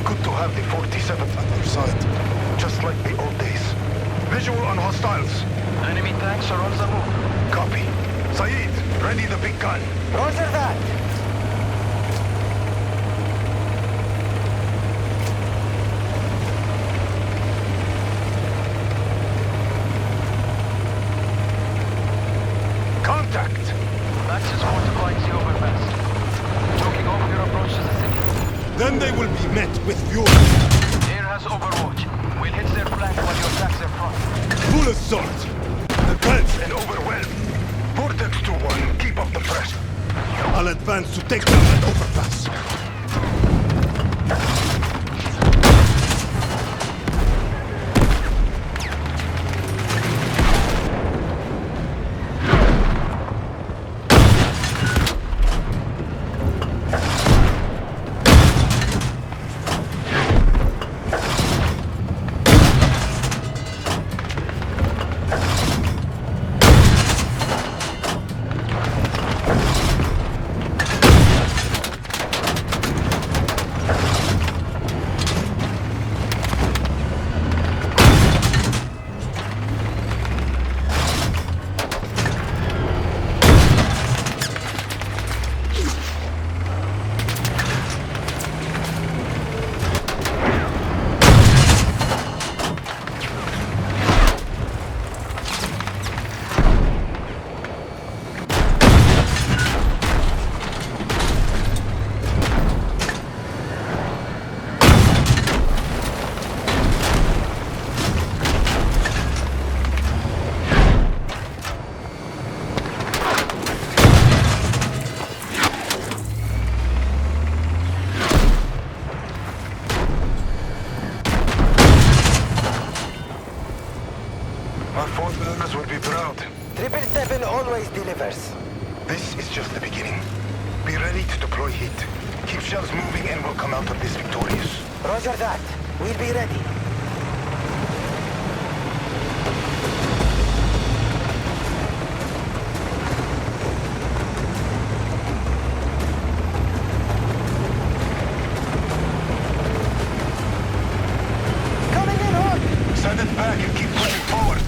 good to have the 47th at our side. Just like the old days. Visual on hostiles. Enemy tanks are on the move. Copy. Saeed, ready the big gun. Roger that. Contact! Max is fortifying the overpass. Talking over your approach to the city. Then they will be met with fury. Air has overwatch. We'll hit their flank while you attack their front. Full assault! Advance! And overwhelm. Vortex 2-1, keep up the pressure. I'll advance to take down that overpass. Our fourth members will be proud. 777 always delivers. This is just the beginning. Be ready to deploy. destroy heat. Keep shells moving and we'll come out of this victorious. Roger that. We'll be ready. Coming in hot! Send it back and keep pushing forward.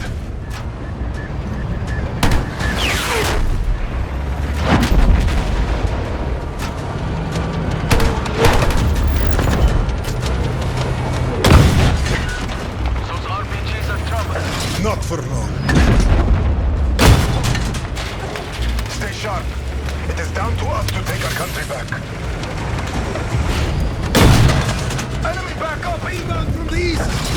Not for long. Stay sharp. It is down to us to take our country back. Enemy back up! Inbound from the east!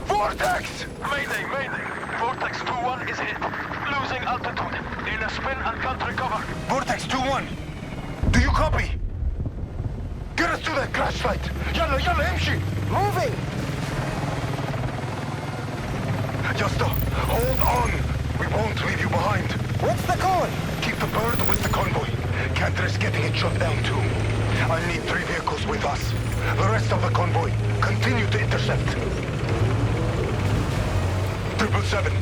Vortex! Mayday, mayday! Vortex 2-1 is hit. Losing altitude. In a spin and can't recover. Vortex 2-1. Do you copy? Get us to that crash site. Yalla, yalla, امشي. Moving. Just hold on. We won't leave you behind. What's the call? Keep the bird with the convoy. Can't is getting it shut down too. I need 3 vehicles with us. The rest of the convoy, continue to intercept. 777,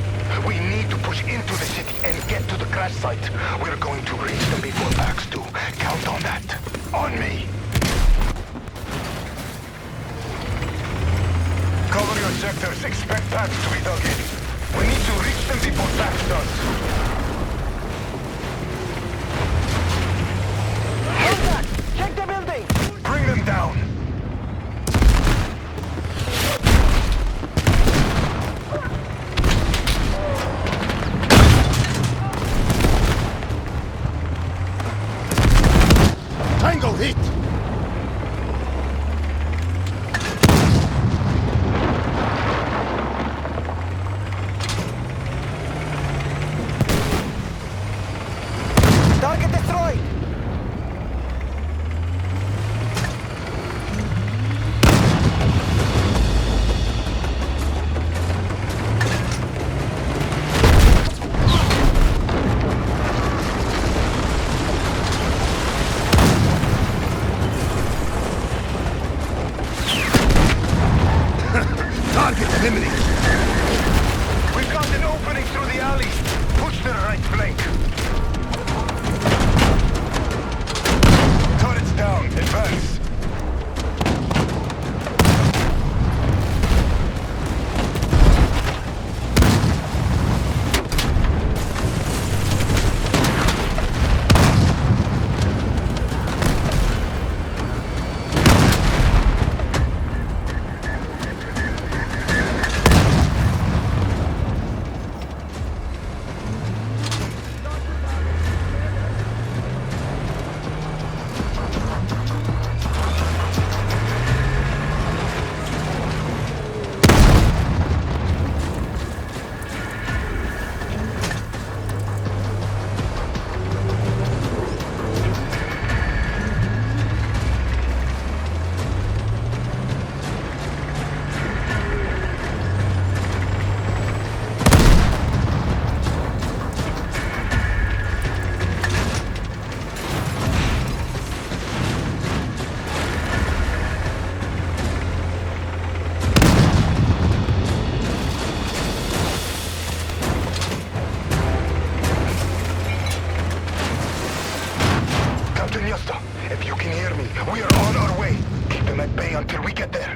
we need to push into the city and get to the crash site. We're going to reach them before PAX do. Count on that. On me. Cover your sectors. Expect PAX to be dug in. We need to reach them before PAX does. Contact! Check the building! Bring them down. Tango hit! Target destroyed! Target eliminated. We've got an opening through the alley. Push their right flank. Turrets down. Advance. If you can hear me, we are on our way. Keep them at bay until we get there.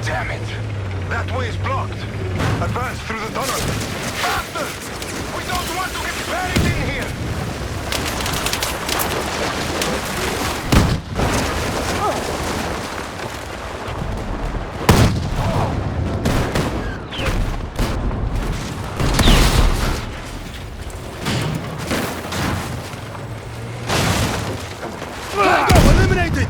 Damn it! That way is blocked. Advance through the tunnel. Faster! We don't want to get buried in here! Eliminated!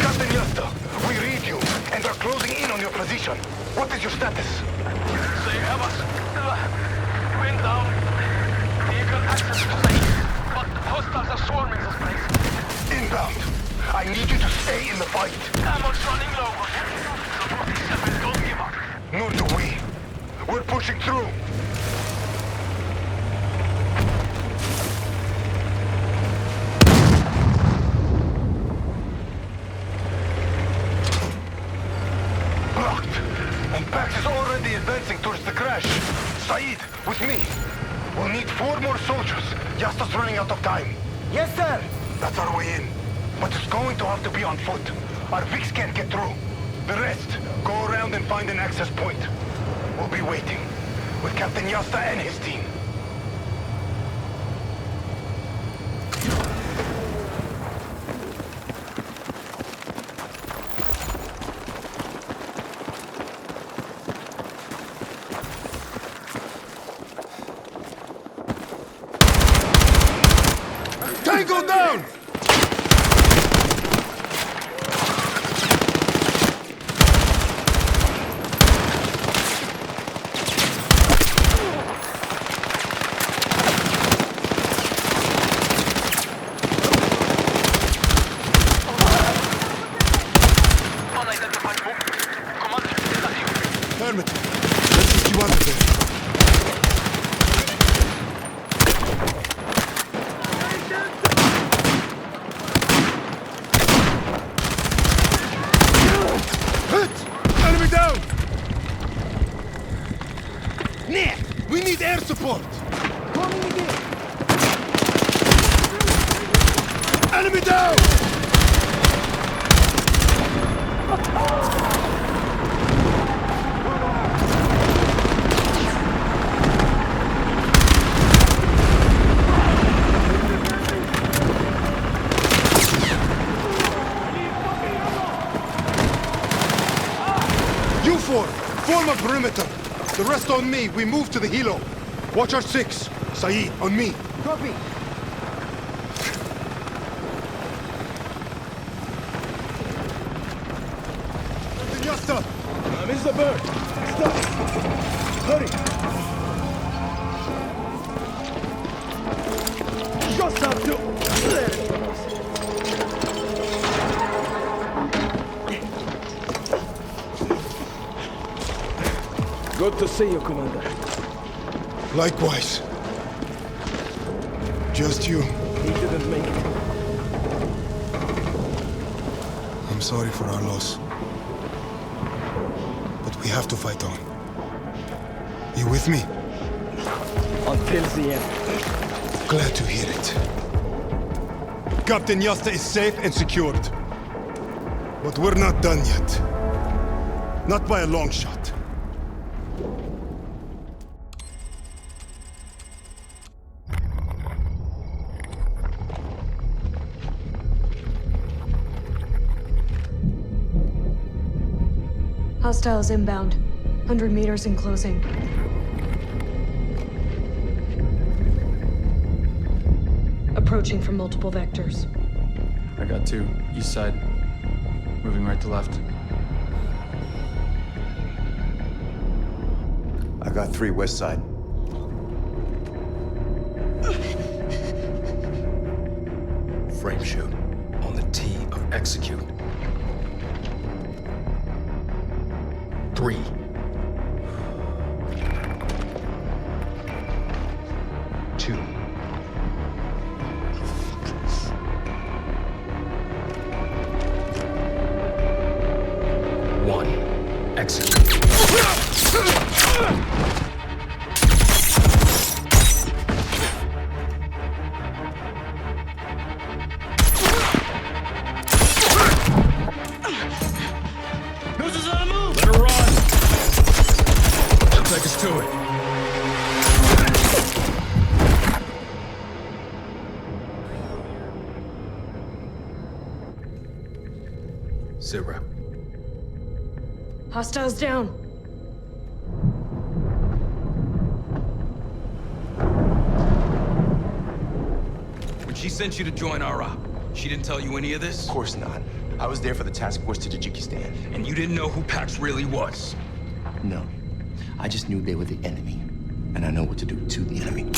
Captain Yasta, we read you and are closing in on your position. What is your status? They have us. Wind down. Vehicle access to the east, but hostiles are swarming this place. Inbound. I need you to stay in the fight. Ammo's running low. The 47 don't give up. Nor do we. We're pushing through. Blocked. And Pax is already advancing towards the crash. Said, with me. We'll need 4 more soldiers. Yasta's running out of time. Yes, sir! That's our way in. But it's going to have to be on foot. Our Vix can't get through. The rest, go around and find an access point. We'll be waiting, with Captain Yasta and his team. Tango down! Let's get you out of there. Enemy down! Nick, we need air support! Coming again! Enemy down! You four, form a perimeter. The rest on me. We move to the helo. Watch our 6. Saeed, on me. Copy. Yasta! Miss the bird. Stop. Hurry. Just have to. Good to see you, Commander. Likewise. Just you. He didn't make it. I'm sorry for our loss. But we have to fight on. You with me? Until the end. Glad to hear it. Captain Yasta is safe and secured. But we're not done yet. Not by a long shot. Hostiles inbound. 100 meters in closing. Approaching from multiple vectors. I got 2. East side. Moving right to left. I got 3 west side. Frame shoot on the T of execute. 3. 2. 1. Execute. Take us to it. Zero. Hostiles down. When she sent you to join our op, she didn't tell you any of this? Of course not. I was there for the task force to Tajikistan. And you didn't know who Pax really was? No. I just knew they were the enemy. And I know what to do to the enemy.